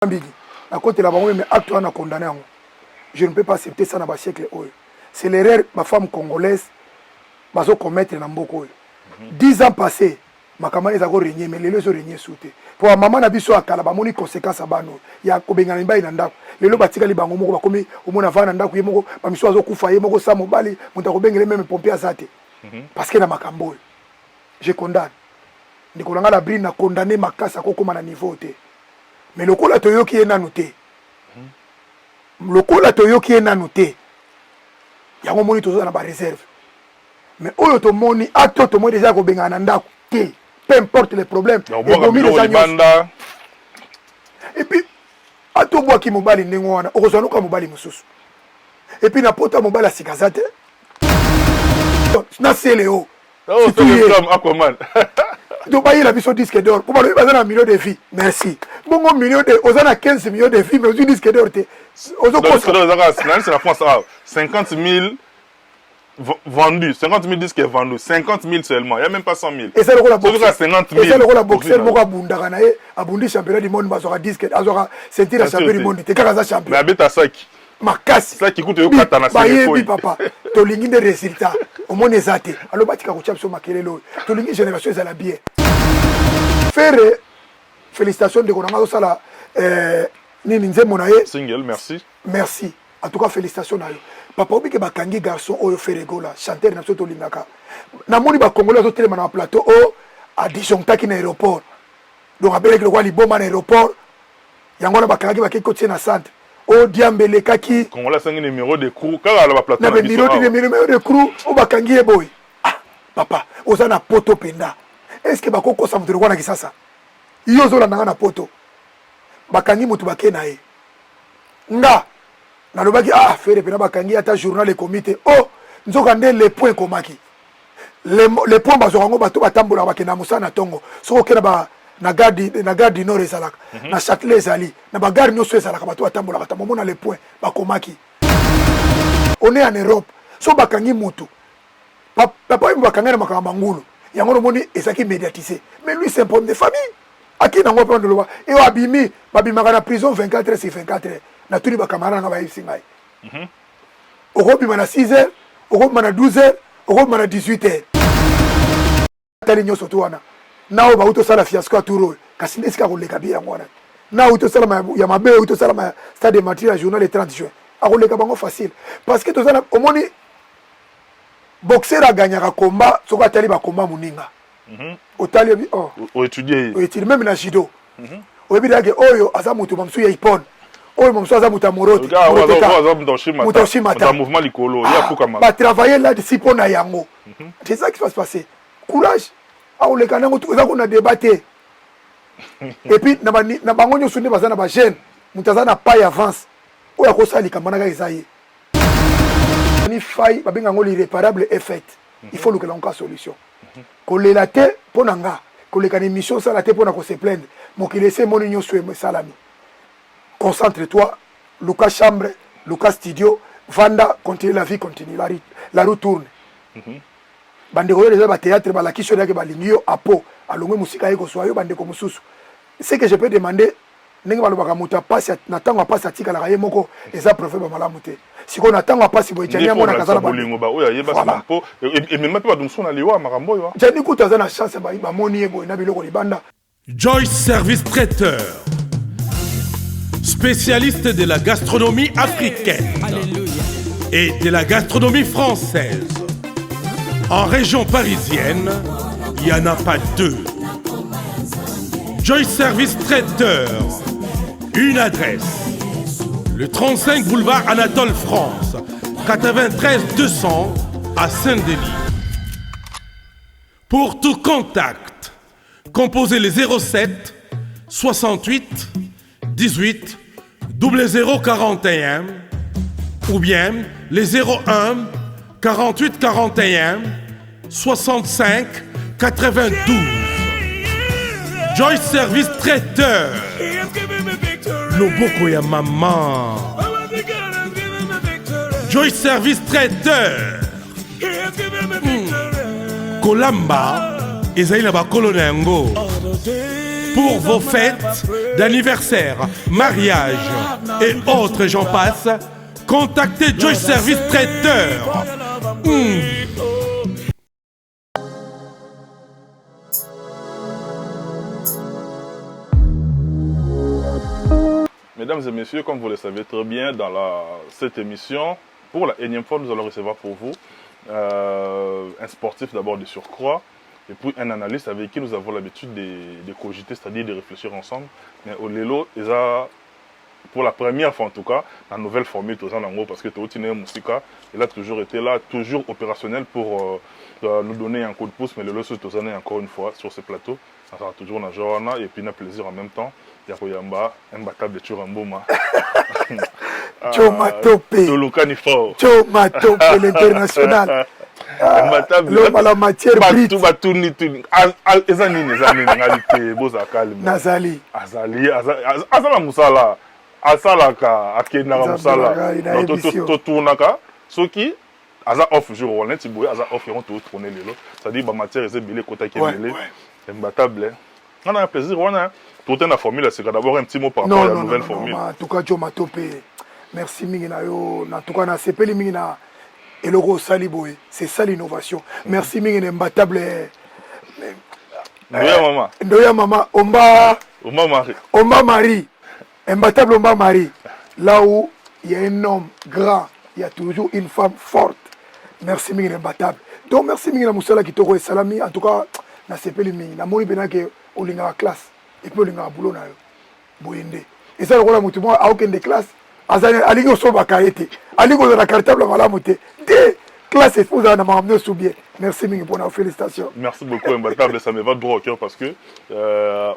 À côté là, mais acte on a condamné. Je ne peux pas accepter ça dans le siècle. C'est l'erreur ma femme congolaise va commettre dans beaucoup. 10 ans passés, ma camarade les a régné, mais les ont régné sous terre. Pour ma maman n'habite à Kalaba, mon conséquence à Bano. Il y a Kobengani Bayi Nanda. Les lots batika li bango moko bakomi au mona vana ndako yemoko ba miso azo kufa yemoko sa mobali muta kobengele même pompier azate. Parce que na makambo. Je condamne. Ndikolanga la brine na condamner makasa kokoma na niveau te. Mais le kola toyoki est nanuté. Le kola toyoki est nanuté. Ya ngo moni tozo na ba réserve. Mais oyo to moni acte to moni déjà ko bengana ndako te. Peu importe les problèmes. Et puis ato bwa ki mobali ndengo wana okozana ka mobali mususu. Et puis na pota mobali asikazate. Na seleo. Oh, c'est le comme Aquaman. Donc, il a vu son disque d'or. Pour lui, il a un million de vies. Merci. Bon, un million de. On a 15 millions de vies, mais aussi disque d'or. C'est la France. 50 000 vendus. 50 000 disques vendus. 50 000 seulement. Il n'y a même pas 100 000. Et c'est le rôle de 50 000. Et c'est le rôle de boxer. Moka Bundaganae, Abundi championnat du monde, Bazora disque, Azora, c'est la championnat du monde. T'es Karaza champion. Mais Abeta Saki. Makasi. Ça qui coûte au Katana. Baye, papa. Tu as des résultats. Au moins, les athées. Alors, tu as dit que tu as dit génération à la bière. Faire félicitations de Konanga Osala. Ninze Monaye. Single, merci. Merci. En tout cas, félicitations. Papa, obi ke bakangi garçon oyo ferego la chanteur na soto lingaka. Na moni ba Congolais zo telema na plateau o a disjoncta ki na aéroport. Donc abele ke kwa liboma na aéroport. Yango na bakangi bakiko na centre. O Diambele kaki Congolais sangi numéro de crew kala la plateau. Na numéro de crew o bakangi e boy. Ah, papa, ozana poto penda. Est-ce que bakoko sa mutu na kisasa? Iyo zo la na poto. Bakangi mutu bakena e. Nga na lobaki faire pena bakangi ata journal et comité oh nzoka nde les points komaki les points bazorango bato batambola bakena musana tongo soko kena ba na garde nord ezalaka na Châtelet ezali na ba garde nyonso ezalaka bato batambola batamona les points bakomaki on est en Europe so bakangi mutu papa yimba bakanga na makamba ngulu yango no moni ezaki médiatisé mais lui c'est un problème de famille aki na ngwa pe ndoloba et abimi babimaka na prison 24 heures sur 24 heures. Na tous les camarades na baïsi ngai. Oko bima na 6 heures, oko bima na 12 heures, oko bima na 18 heures. Tali nyoso to wana. Na o ba uto sala fiasco à Touro. Kasi ndesika ko leka bi yango wana. Na uto sala ya mabe uto sala ma stade de Matri la journal le 30 juin. Ako leka bango facile parce que to sala omoni boxer a gagné ka combat, soko tali ba combat muninga. Otali bi o étudier. O étudier même na judo. O bi dage oyo azamutu mamsu ya ipon. Oh, mon soeur, Mouta Moroti. Mouvement Likolo. Va travailler là-dessus pour Nayango. C'est ça qui va se passer. Courage. Ah, on les canons, on a débatté. Et puis, na bangonyo sunne bazana ba jeune. Mutazana pas avance. O ya kosa likamana isaïe. Ni faille, ba benga ngoli irréparable est faite. Il faut que l'on ait solution. Ko le laté pour nanga. Ko le kan émission ça laté pour na ko se plaindre. Mo ki laisser mon union sur salami. Concentre-toi, Lucas Chambre, Lucas Studio, Vanda, continue la vie, continue, la route tourne. Bandeko les ba théâtre ba la kisho yake ba lingio apo, alongwe musika yeko soyo bandeko mususu. Ce que je peux demander, ndenge balobaka muta passe na tango passe atika la moko eza prophète ba malamu te. Siko na tango passe boy jania mona kazala ba bolingo ba oya yeba sampo et même pas dum sona liwa makambo yo. Jani kuta na chance ba moni ebo na biloko libanda. Joyce Service Traiteur. Spécialiste de la gastronomie africaine et de la gastronomie française. En région parisienne, il n'y en a pas deux. Joyce Service Traiteur. Une adresse. Le 35 boulevard Anatole France, 93 200 à Saint-Denis. Pour tout contact, composez les 07 68 18 0041 ou bien les 01 48 41 65 92. Joyce Service Traiteur. Loboko ya maman. Joyce Service Traiteur. Kolamba ezali na bakolo na yango. Pour vos fêtes d'anniversaire, mariage et autres j'en passe, contactez Joy Service Traiteur. Mesdames et messieurs, comme vous le savez très bien, dans cette émission, pour la énième fois, nous allons recevoir pour vous un sportif d'abord de surcroît, et puis un analyste avec qui nous avons l'habitude de cogiter, c'est-à-dire de réfléchir ensemble. Mais au Lelo, pour la première fois en tout cas, la nouvelle formule, parce que Théotine Moussika, il a toujours été là, toujours opérationnel pour nous donner un coup de pouce, mais le Lelo, c'est encore une fois sur ce plateau. Ça sera toujours dans Johanna et puis un plaisir en même temps. Yakoyamba, imbattable de Churamboma. Chomatope. Tolokanifor. Chomatope, l'international. L'homme à la matière brute. Nazali. Azala Musala. Asalaka, Akenara Musala. Totounaka. Soki, Aza off jour, on est Aza off, on te tourner les lots. C'est-à-dire, ma matière est belée, côté qui est belée. Imbattable. On a un plaisir, on a tout la formule, c'est d'abord un petit mot par rapport à la nouvelle formule. En tout cas, Chomatope. Merci Mingina yo. En tout cas, na sepeli Mingina. Et le Saliboé, c'est ça l'innovation. Merci Mingina imbattable. Ndoya maman. Ndoya maman. Omba Marie. Omba Marie. Imbattable Omba Marie. Là où il y a un homme grand, il y a toujours une femme forte. Merci Mingina imbattable. Donc merci Mingina Moussala qui te salami. En tout cas, na sepeli Mingina. Moni benake olinga classe. Et puis olinga boulot na yo. Boyende. Et ça le rôle mutu moi a aucun des classes. Alingo soba kaete. Alingo na cartable malamu te. Des classes et vous en avez sous bien. Merci Mingi pour nos félicitations. Merci beaucoup imbattable, ça me va droit au cœur parce que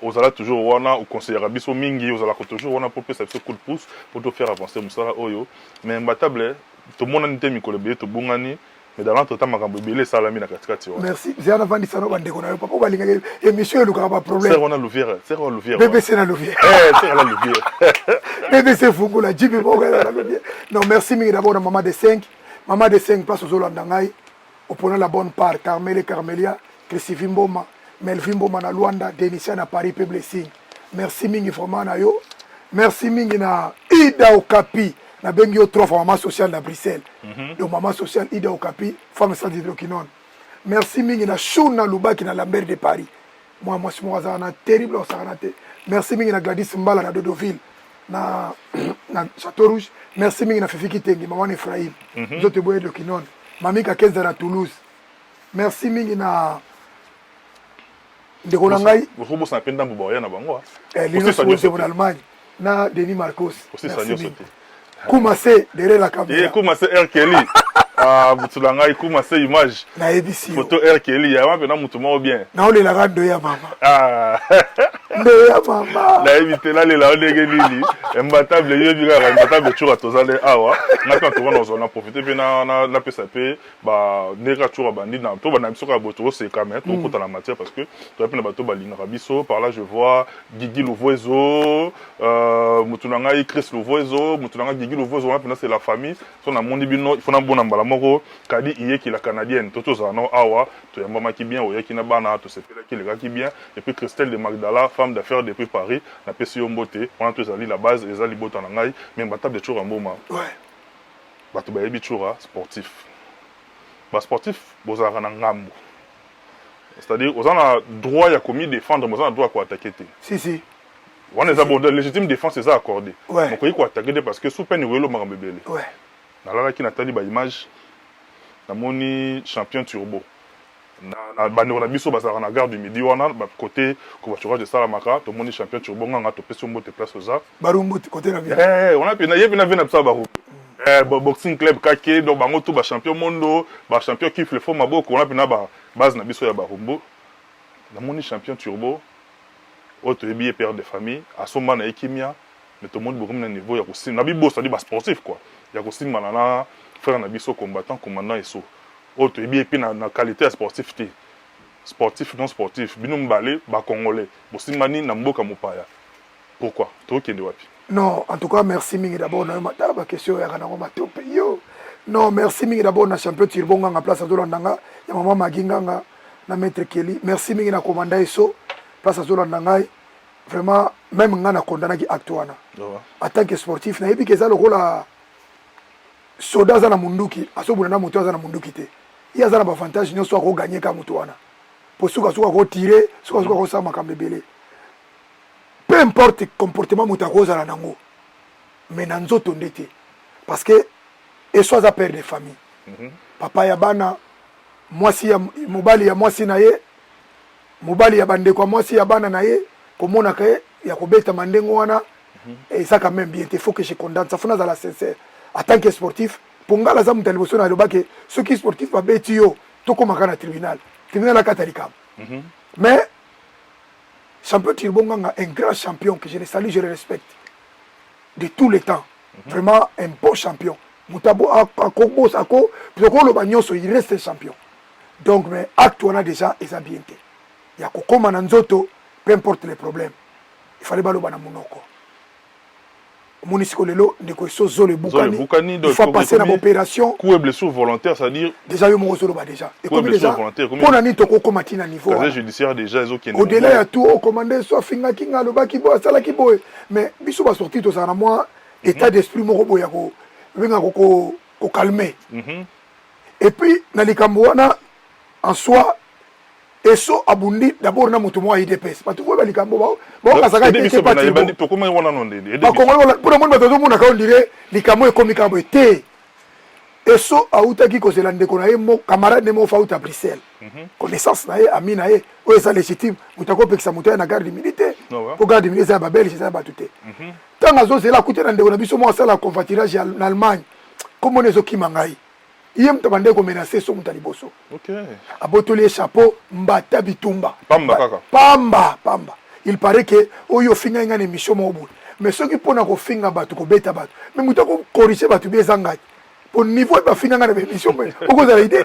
aux ala toujours wana au conseiller Rabiso Mingi, aux ala toujours wana pour faire ce coup de pouce pour te faire avancer Moussala Oyo. Mais imbattable, tout le monde a été mis collé tout bongani. Mais dans l'entretemps, je suis allé à merci. J'ai un vendis sans bande qu'on a pas pour aller et monsieur le grand problème. C'est on a l'ouvière, c'est on l'ouvière. BBC na l'ouvière. C'est la l'ouvière. BBC Fungo la JB Boga la l'ouvière. Non, merci Mingi d'abord à maman de 5. Maman de 5 place aux Holandangai. Au prenant la bonne part Carmel et Carmelia, Christophe Mboma, Melvin Mboma na Luanda, Denisia na Paris Peuple Signe. Merci Mingi vraiment na yo. Merci Mingi na Ida Okapi. Na bengi yo 3 maman sociale na Bruxelles. Donc maman sociale Ida Okapi, femme sans hydroquinone. Merci mingi na Shuna Lubaki na Lambert de Paris. Moi c'est moi ça na terrible ça na te. Merci mingi na Gladys Mbala na Dodoville na Château Rouge. Merci mingi na Fifi Kitengi maman Ephraim. Zo te boye hydroquinone. Mami ka 15 à Toulouse. Merci mingi na Ndeko nangai. Vous bossez un peu dans Boboya na bango. Lino c'est en Allemagne. Na Denis Marcos. Aussi Sanyo sauté. Koumase derrière la caméra. Koumase R. Kelly. Boutulanga Koumase image. Na ABC. Photo R. Kelly. Ya maintenant moutouma bien. Na ole la rando ya mama. Ndoya mama. Na éviter là les la ndenge nini. Imbattable yo bika imbattable chura tozale awa. Na quand on a profité bien na PSP ba neka chura bandi na to ba na biso ka boto c'est quand même tout contre la matière parce que tu as plein de bateaux balinga biso par là je vois Guigui Louvoiseau Moutoulanga Chris Louvoiseau Moutoulanga Guigui Louvoiseau maintenant c'est la famille son a mondi bino il faut na bona mbala moko kadi iye ki la canadienne toto za no awa to ya mama ki bien oye ki na bana to sepela ki le gars qui bien et puis Christelle de Magdala femme d'affaires depuis Paris na pesi yo mbote on a tous ali la base les ali bota na ngai mais batable de chura mboma ouais bato ba yebi chura sportif ba sportif bozara na ngambo c'est-à-dire aux a droit ya commis défendre mais on a droit quoi attaquer si on est abordé légitime défense c'est accordé ouais. Donc il quoi attaquer parce que sous peine welo makambe belé ouais na qui natali ba image na moni champion turbo na bando na biso bazara na gare du midi wana ba côté covoiturage de Salamaka to moni champion turbo nganga to pesi mbote place oza barumbuti côté na bien on a pena yebi na vena psa baru boxing club kake donc bango to ba champion mondo ba champion kiff le fo maboko on a pena ba base na biso ya barumbu na moni champion turbo autre yebi père de famille à son man na ekimia mais tout le monde beaucoup na niveau ya kosim na bibo ça dit ba sportif quoi ya kosim manana frère na biso combattant commandant et so autre yebi et puis na qualité sportif té sportif non sportif bino mbalé ba congolais bosimani na mboka mopaya pourquoi to kende wapi. Non, en tout cas, merci mingi d'abord na ma question ya kana ngoma tope yo. Non, merci mingi d'abord na champion Tirbonga na place Azolandanga, ya mama Maginganga na maître Kelly. Merci mingi na commandant Eso, place Azolandanga. vraiment même ngana condamné qui acte wana en tant que sportif na yebi que ça le rôle soda za na munduki asobuna na moto za na munduki te iya za na avantage nyo so ko gagner ka moto wana pour suka ko tirer suka ko sa makambe belé peu importe comportement moto ko za na nango mais na nzoto ndete parce que et soit à père de famille papa ya bana mwasi ya mobali ya mwasi na ye mobali ya bande kwa mwasi ya bana na ye komona ka ya kobeta mandengo wana et ça quand même bien il faut que je condamne ça fona za la sincère en tant que sportif pour ngala za mutali boso na lobake ceux qui sportif ba beti yo to ko makana tribunal la katalika mais champion Tirbonganga un grand champion que je le salue je le respecte de tous les temps vraiment un beau champion Moutabo a Kogos ako plutôt le bagnoso il reste champion donc mais acte on a déjà et ça bien été il y a kokoma na nzoto peu importe les problèmes il fallait baloba na monoko Monisiko lelo ndeko sozo le bukani il faut passer dans l'opération coup et blessure volontaire c'est-à-dire déjà yo mo solo ba déjà et comme déjà pour nani to ko matina niveau casier judiciaire déjà ils ont qui au-delà ya tout au commandé soit finga kinga lo ba ki bo sala ki boy mais biso ba sorti to ça na moi état d'esprit mo ko ya ko venga ko calmer et puis na likambo wana en soi et so abundi d'abord na mutu mo IDPS ba tu ko ba likambo ba ka saka te pas to ko wana non de ba ko ngolo pour mo ba to mo na ka ondire likambo e komika bo te et so auta ki ko se lande ko na ye mo camarade mo fa uta Bruxelles connaissance na ye ami na ye o ça légitime mutako pekisa mutu na garde militaire pour garde militaire ba belge ça ba tuté tanga zo c'est la coûter ndeko na biso mo ça la convoiturage en Allemagne comme on ezo kimangai yem tabande ko menacer so mutali boso OK abotoli chapeau mbata bitumba pamba kaka pamba il paraît que oyo finga ngane mission mo bu mais ceux qui pona ko finga batu ko beta batu mais mutako corriger batu bezanga au niveau ba finga ngane mission mais oko za idée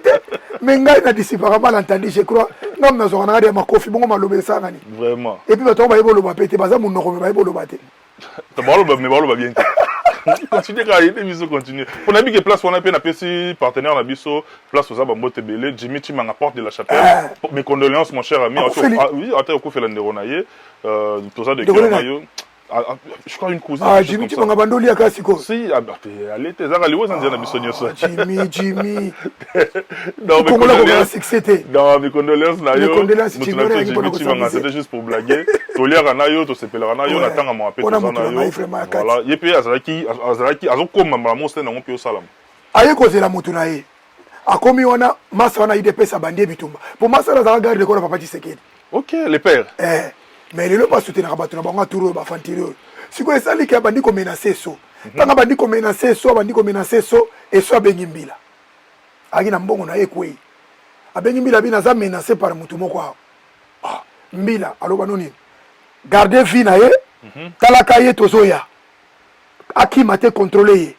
mais ngai na disipara mal entendu je crois ngam na zo na ma kofi bongo malobe sanga ni vraiment et puis batu ba yebolo ba pete baza munoko ba yebolo ba te balo ba bien continue quand il est continue on a mis que place on a peine à PC partenaire na biso place aux abambote belé Jimmy Chimanga porte de la chapelle mes condoléances mon cher ami oui attends ko fela ndero na ye tout ça de Kirayo je crois une cousine Jimmy Chimanga bandoli akasiko si allez tes zaka liwo sandia na biso nyoso Jimmy non mes condoléances na yo Jimmy Chimanga c'était juste pour blaguer toliaka na yo to sepelaka na yo na tanga mo apé tout ça na yo voilà et puis azalaki azokoma mama sena ngo pio salam aye kozela mutu na ye akomi wana masa wana idepesa bandie bitumba pour masa la zaka garde ko na papa Tshisekedi OK les pères mais le pas soutenir batu na bango turo ba fantiro siko esali ki abandi ko menacer so tanga bandi ko menacer so et so abengi mbila agina mbongo na ye kwei abengi mbila bina za menacer par mutu moko mbila aloba noni garder vie na ye talaka ye tozoya akima te contrôler ye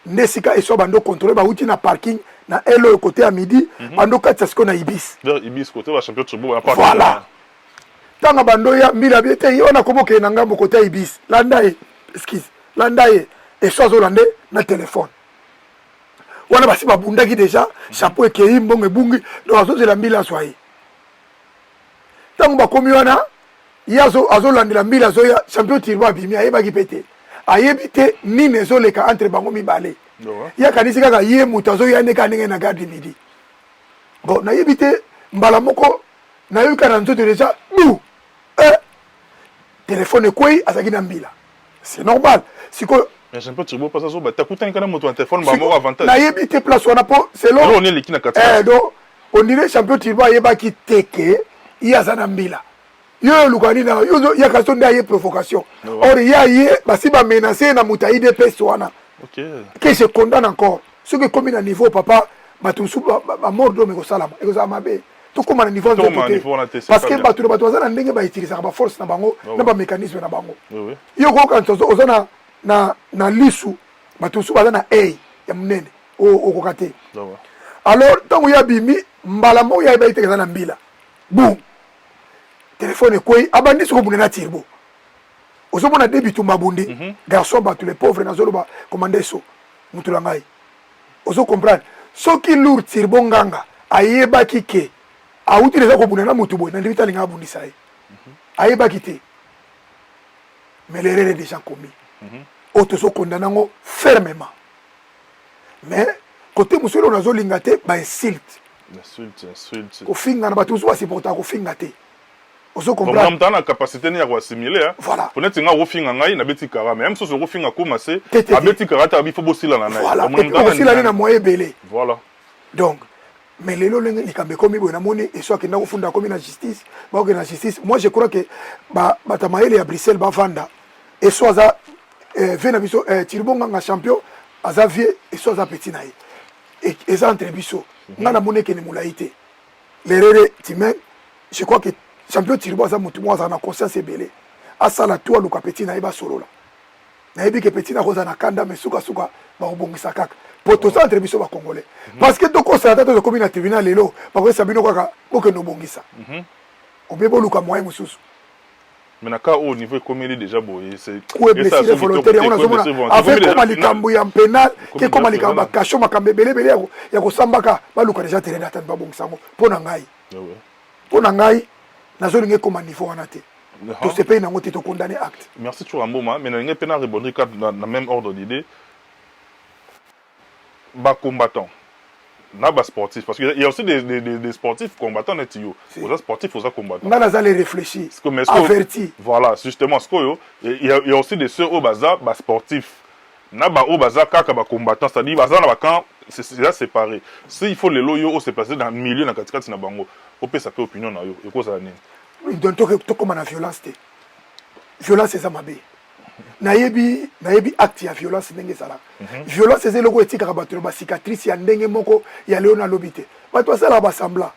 ndesika eso bando contrôler ba uti na parking na elo côté à midi bando katsa siko na ibis côté ba champion Tsubo na voilà tanga bando ya mbila biete yona koboke na ngambo côté ibis landa ye excuse landa ye eso azolande na téléphone wana basi babundaki déjà chapeau ekei mbongo ebungi donc azozela mbila soye tango bakomi wana yazo azolandela mbila zoya champion Tirbo abimi ayebaki pete ayebi te nini ezoleka entre bango mibale yakanisi kaka ye mutu azoya ndeka ndenge na garde midi bon nayebi te mbala moko nayoki na nzoto déjà bu téléphone ekwei azalaki na mbila c'est normal sikoyo mais champion Tirbo pas ça ta kutani kana moto téléphone ba mo avantage nayebi te place wana po selon on est l'équipe na 4 donc on dirait champion Tirbo ayebaki teke yaza na mbila yo lukani na yo ya kaso nda ye provocation or ya ye basi ba menacer na mutaide pes wana OK que je condamne encore ce que comme na niveau papa batusu ba mordo me ko salama e ko za mabe to comme na niveau parce que batu bazana ndenge ba utiliser ba force na bango na ba mécanisme na bango yo ko kan ozana na lisu batusu bazana ya munene o ko kate alors tango ya bimi mbala mo ya ba itekeza na mbila boum téléphone quoi abandi soko bunena Tirbo ozomona débit tumbabundi garçon ba tous les pauvres nazolo ba commander so mutulangai ozo comprendre soki lourd Tirbo nganga ayeba kike auti les ko bunena mutubo na ndibita linga bundi sai ayeba kite mais l'erreur est déjà commis. Autres sont condamnés fermement. Mais côté monsieur on a zolingate ba insulte. Insulte. Au fin na ba tous wa supporter au fin ngate. Ozo comprendre. Bon, la capacité ni à assimiler. Voilà. Peut-être nga au fin ngai na beti kara même si au fin a commencé a beti kara ta bi faut bosser là na. Voilà. Aussi là na moyen belé. Voilà. Donc mais les lois les kambe comme bon amoni et soit que na ofunda comme la justice, ba que la justice, moi je crois que ba batamaele à Bruxelles ba vanda et soit za vena biso Tirbonga nga champion à Xavier et soit za petit naï. Et ça entre biso. On a monnaie qui ne moulaïté. L'erreur timen, je crois que champion Tirbo za mutu moi na conscience belé. Asa la toi le petit naïba solo là. Naïbi que petit na roza na kanda mais suka ba obongisa kaka. Pour tout ça entre biso ba congolais. Parce que toko ça tata de commune na tribunal lelo, parce que sabino kwa boke no bongisa. Obebo luka moyen mususu. Mais naka au niveau comme il est déjà boyé c'est blessé volontaire on a zomona avec comme likambu ya penal que comme likamba kasho makambe belebele ya kosambaka baluka déjà terrain d'atteinte ba bongisango pona ngai nazolinga comme niveau wana te to se paye nango te to condamner acte. Merci Chouamboma mais na pena rebondir dans le même ordre d'idée ba combattant na bas sportif parce qu'il y a aussi des sportifs combattants net yo aux sportifs aux combattants na les réfléchir averti voilà justement ce que il y a aussi des ceux au bazar bas sportifs na ba au bazar kaka ba combattants c'est-à-dire bazar na ba camp c'est déjà séparé si il faut les loyo au se placer dans le milieu na katikati na bango au peut ça peut opinion na yo et cause ça nini donc to comme na violence c'est ça mabe nayebi acte ya violence ndenge sala violence c'est loko etika bato ba cicatrice ya ndenge moko ya leo na lobité bato sala ba sembla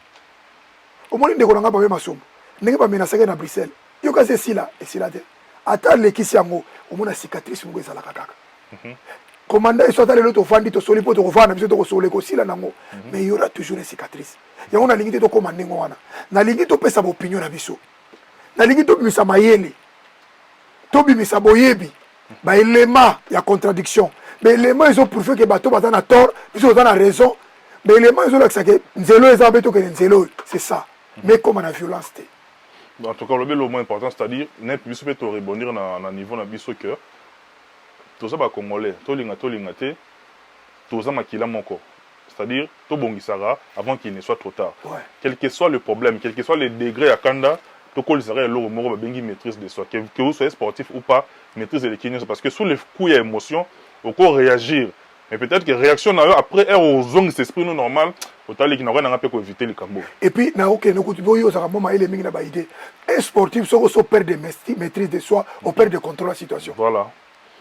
omoni ndeko nanga ba masombo ndenge ba menasaka na Bruxelles yo ka c'est sila et sila te ata lekisi yango omona cicatrice moko sala kaka commandant et soit lelo to fandi to soli po to vana biso to sole ko sila nango mais il y aura toujours une cicatrice ya on a lingi to komande ngwana na lingi to pesa ba opinion na biso na lingi to bimisa mayele Tobi misaboyebi ba élément ya contradiction mais élément ils ont prouvé que bato bazana na tort ils ont na raison mais élément ils ont là que nzelo ezabeto que nzelo c'est ça mais comme la violence en tout cas le moins important c'est-à-dire n'est plus peut rebondir na niveau na biso que tout ça ba congolais to linga te tout ça makila moko c'est-à-dire to bongisara avant qu'il ne soit trop tard quel que soit le problème quel que soit le degré à kanda tout serait l'eau moro bengi maîtrise de soi que vous soyez sportif ou pas maîtrise de l'équilibre parce que sous les coups et émotions au corps réagir mais peut-être que réaction après aux zones s'esprit non normal autant qui n'a rien à faire pour éviter les cambo et puis na ok no kutubo yo ça vraiment il est mingi na ba idée un sportif so perd de maîtrise de soi au perd de contrôle la situation voilà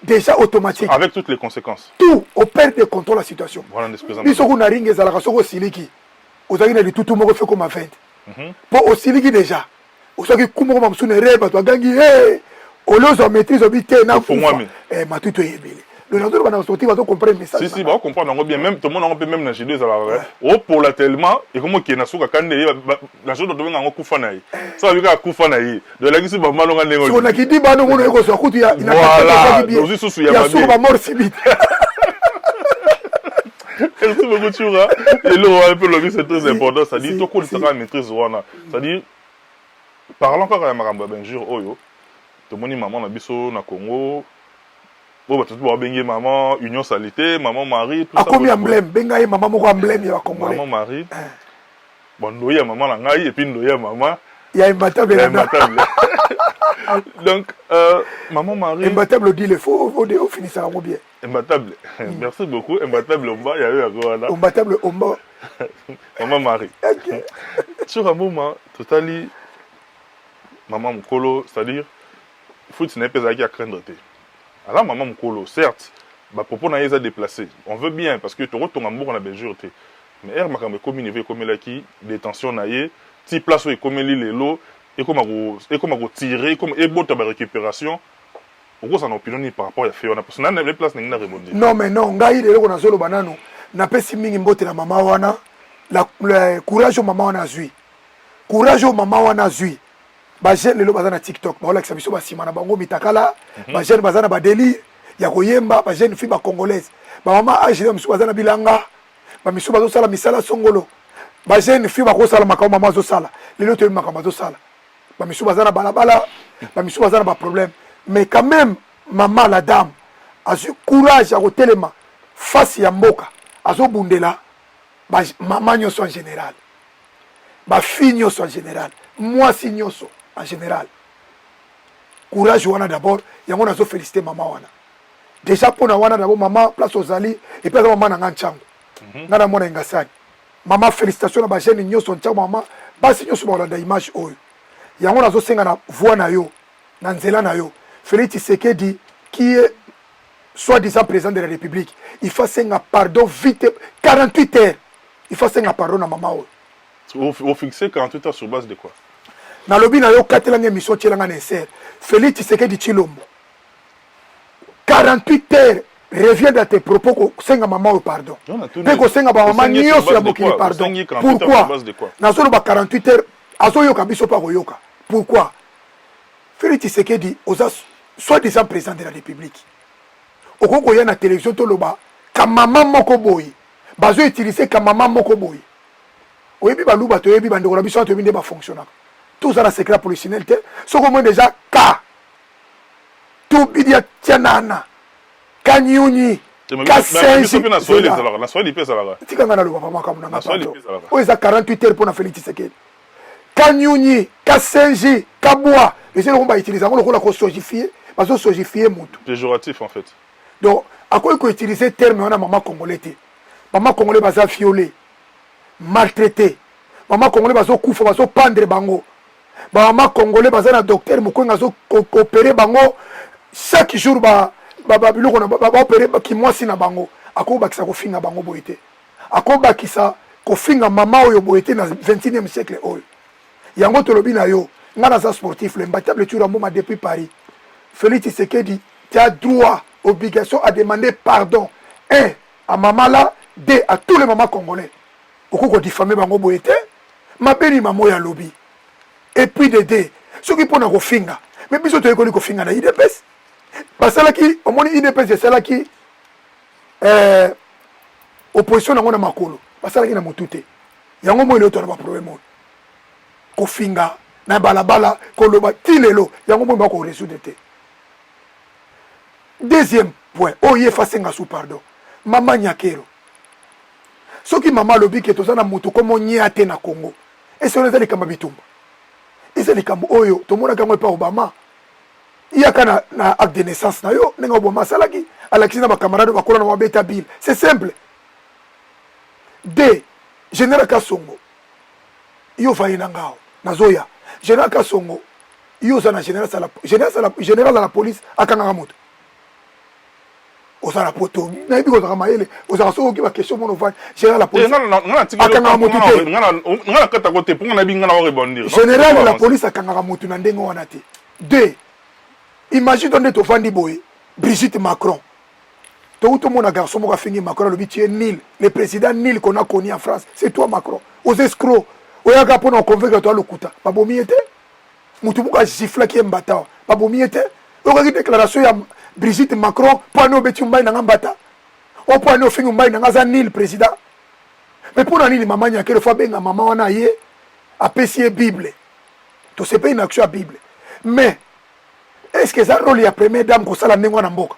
déjà automatique avec toutes les conséquences tout au perd de contrôle la situation voilà excusez-moi biso ko na ringe zala ka soko siliki ozaki na litutu moko fait comme à 20 pour osiliki déjà osoki kumoko mamsune reba to gangi olozo maîtrise obité na kufa matuto yebele le nando bana sorti va to comprendre message si va comprendre bien même tout le monde on peut même na G2 ça va pour la tellement et comment qui na suka kande la chose de nga kufa na yi ça veut dire kufa na yi de la gisi ba malonga nengo so na kidi ba no ngono ko so kutu ya ina voilà dozi susu ya mabe ya so ba mort subite merci beaucoup Tchoura et là un peu le c'est très important ça dit to ko sera maîtrise wana ça dit parlons encore à Maramba Benjour Oyo. Tout le monde maman na biso na Congo. Bon tout le monde maman Union Salité, maman Marie tout ça. Combien emblème benga maman moko emblème ya Congo. Maman Marie. Bon noya maman na ngai et puis noya maman. Il y a imbattable. Donc maman Marie. Imbattable dit le faux au finir ça bien. Imbattable. Merci beaucoup. Imbattable Omba il y a eu là. Imbattable Omba. Maman Marie. Sur un moment totally maman Mukolo, c'est-à-dire, il faut que tu n'aies pas à craindre. Alors, maman Mukolo, certes, bah, propos n'a pas déplacé. On veut bien, parce que tu retournes en amour, on a bien juré. Mais, elle m'a comme il comme il a qui, détention n'a pas, si place où il comme il est l'eau, et comme à tirer, comme il y a récupération, pourquoi ça n'a opinion par rapport à faire, parce qu'on a des places, n'a pas répondu. Non, mais non, on a eu des gens qui banano, n'a pas si mingi mbote na maman wana, le courage au maman wana zui. Courage au maman wana zui. Ba jeune lelo bazana TikTok ba olakisa biso ba sima na bango mitakala ba jeune bazana ba délire ya koyemba ba jeune fille ba congolaise ba mama age na biso bazana bilanga ba miso bazo sala misala songolo ba jeune fille ba ko sala makao mama zo sala lelo to makao zo sala ba miso bazana balabala ba miso bazana ba problème mais quand même maman la dame azu courage à kotelema face ya mboka azo bundela ba maman nyonso en général ba fille nyonso en général moi si nyonso en général courage wana d'abord yango nazo féliciter maman wana déjà pour na wana d'abord maman place ozali et puis maman na nganchango ngana mona ngasani maman félicitations na ba jeune nyonso ntcha maman basi nyonso ba la image oyo yango nazo senga na voix na yo na nzela na yo Félix Tshisekedi qui est soi-disant président de la République il faut senga pardon vite 48 heures il faut senga pardon na maman oyo au fixer 48 heures sur base de quoi na lobi na yo katelanga émission tielanga nécessaire Félix Tshisekedi Tshilombo 48 heures reviens dans tes propos ko senga maman oyo pardon pe ko senga ba maman nyonso ya mokili pardon pourquoi nazolo ba 48 heures azoyoka biso pa koyoka pourquoi Félix Tshisekedi oza soi-disant président de la République okoko ya na télévision toloba ka maman moko boyi bazo utiliser ka maman moko boyi oyebi baluba to yebi bandeko na biso to binde ba fonctionnaka tout ça la secret polichinel te soko mo déjà ka tout bidia tianana kanyuni kasenji na soyeli pesa la tikanga na luba papa kamuna na o eza 48 heures pour na Félix Tshisekedi kanyuni kasenji kabwa les gens vont utiliser on le ko sojifier bazo sojifier mutu péjoratif en fait donc à quoi ko utiliser terme on a maman congolais baza violé maltraité maman congolais bazo kufa bazo pendre bango maman congolais baza na docteur mukwenga zo opérer bango chaque jour ba biloko na ba opérer ki mwasi na bango ako bakisa ko finga bango boité ako bakisa ko finga mama oyo boité na 21e siècle oyo yango tolobi na yo ngana za sportif le mbatable turambo depuis Paris Félix Tshisekedi tu as droit obligation à demander pardon un à maman là deux à tous les mamans congolais okoko diffamer bango boité mabeni mamo ya lobby et puis de deux ceux qui pona ko finga mais biso to ekoli ko finga na IDPS basalaki omoni IDPS esalaki opposition nango na makolo basalaki na motute yango mo ile to na ba problème ko finga na balabala koloba tilelo yango mo ba ko résoudre te deuxième point oye fasenga sous pardon mama nyakero soki mama lobi ke tozana mutu komo nyate na Congo et c'est les kamba bitumba et c'est les kamba oyo to mona kango pa Obama iyaka na acte de naissance na yo nenga Obama salaki alakisi na ba camarade bakola na mabeta bill c'est simple de général Kasongo yo vaina ngao nazoya général Kasongo yo za na général à la police akanga moto osala poto na ibi ko za maele osala so ki ba question mono va général la police akanga moto te ngana kata ko te pour ngana bi ngana wa rebondir général la police akanga moto na ndengo wana te deux imagine donner to fandi boy Brigitte Macron tout le monde a garçon mo ka fingi Macron le biti nil le président nil qu'on a connu en France c'est toi Macron aux escrocs oyaka pona convaincre toi le kuta babomi était mutu buka gifla ki mbata babomi était okaki déclaration ya Brigitte Macron pour nous beti mbai na ngambata o pour nous fingi mbai na ngaza nil président mais pour nani maman nya kele fois benga maman wana ye apesi Bible to c'est pas une action à Bible mais est-ce que ça rôle ya première dame ko sala ndengwa na mboka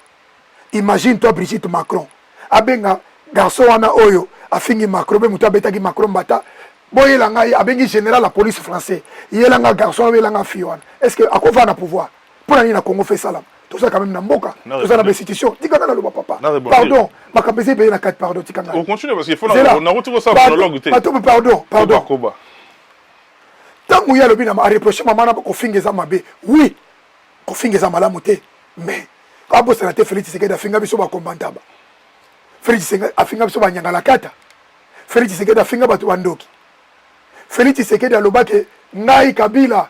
imagine toi Brigitte Macron abenga garçon wana oyo afingi Macron be mutu abetaki Macron mbata boyela ngai abengi général la police français yelanga garçon yelanga fiwana est-ce que akova na pouvoir pour nani na Congo fait salam tout ça quand même na mboka tout ça na institution tikana na loba papa pardon makapesi payer na 4 pardon tikana on continue parce qu'il faut on a retrouvé ça monologue te pardon tangu ya lobi na reprocher maman na ko fingeza mabe oui ko fingeza malamu te mais abo sénateur Félix Tshisekedi afinga biso ba kombantaba Félix Tshisekedi afinga biso ba nyangala kata Félix Tshisekedi afinga batu bandoki Félix Tshisekedi alobake ngai Kabila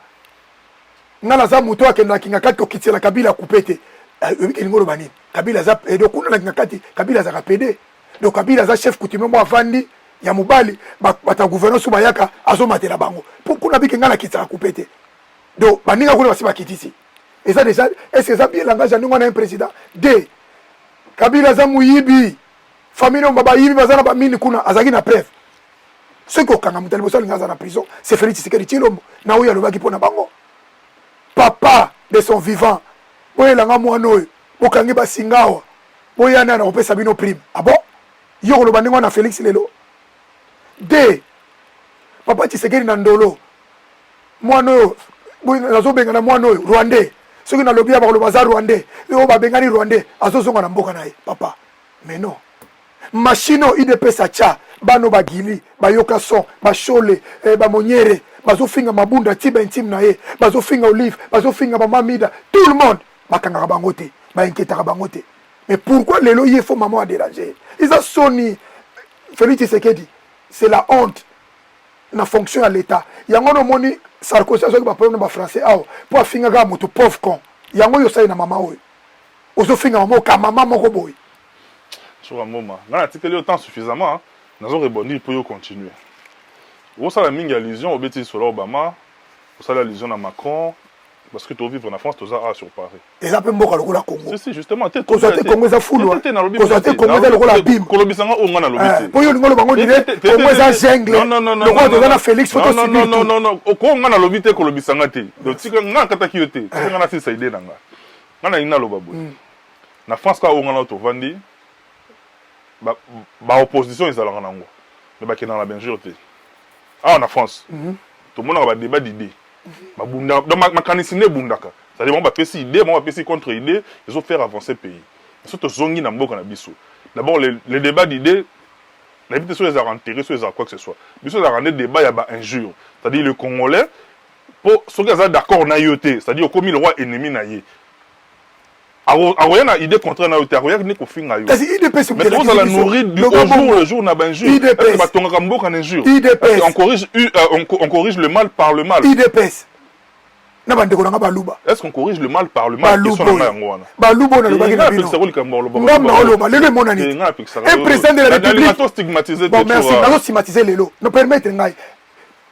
ngala za muto akenda kinga kati ko kitela Kabila kupete ebiki ngolo bani Kabila za edo kuna na kinga kati Kabila za kapede donc Kabila za chef coutumier mo avandi ya mobali bata gouverneur sou bayaka azomatela bango pour kuna biki ngala kitela kupete donc baninga kuna basiba kitisi et ça déjà est-ce que ça bien langage ndingo na un président de Kabila za muyibi famille no baba yibi bazana ba mini kuna azaki na preuve ceux qui okanga mutali boso linga za na prison c'est Félix Tshisekedi Tshilombo na oyo alobaki pona bango papa de son vivant boyelanga mwana oyo bokangi basinga awa boyana na kopesa bino prime abo yo koloba ndenge wana Félix lelo de papa Tshisekedi na ndolo mwana oyo nazobenga na mwana oyo rwandais soki nalobi ya bakoloba aza rwandais oyo babengani rwandais azozonga na mboka na ye papa mais non machine oyo idps atia bano bagili bayoka son bashole bamonyere bazofinga mabunda ti baintime na ye bazofinga olive bazofinga bamamida tout le monde bakangaka bango te bainquiétaka bango te mais pourquoi lelo ye fo maman a dérangé eza soni Félix Tshisekedi c'est la honte na fonction à l'état yango no moni Sarkozy azoki baproblème na bafrançais awa po afingaka moto pauvre con yango yo sali na mama oyo ozofinga mama ka mama moko boye sur un moment nga natikeli yo temps suffisamment nazo rebondir pour yo continuer osala mingi allusion obeti sur Obama osala allusion na Macron parce que tu vivre en France toza a sur Paris et ça peut mboka lokola Congo si justement te kozate Congo za fulu kozate Congo za lokola bim kolobisanga o nga na lobiti po yo lingolo bango dire Congo za jungle lokola toza na Félix photo civil non ko nga na lobite kolobisanga te donc tika nga kataki yo te nga na sisa ide nanga nga na ina loba boy na France ka o nga na to vandi ba opposition ezalanga nango mais ba kena na benjure te en France tout le monde a ba débat d'idées babunda donc makanisi ne bundaka c'est-à-dire on va pesi idée on va pesi contre idée ils ont faire avancer le pays surtout zongi na mboka na biso d'abord les débats d'idées la vie sur les enterrés sur les quoi que ce soit biso la rendre débat ya ba injure c'est-à-dire le congolais pour ceux qui sont d'accord na yoté c'est-à-dire comme le roi ennemi na yé aroya na idée contraire na yoté aroya ni ko finga yo mais on la nourrir le jour na ba injure parce que batonga mboka na injure on corrige le mal par le mal IDPS na bandeko na baluba est-ce qu'on corrige le mal par le mal baluba na lobaki na bino ngam loba lelo monani un président de la République bon merci nazo stigmatiser lelo no permettre ngai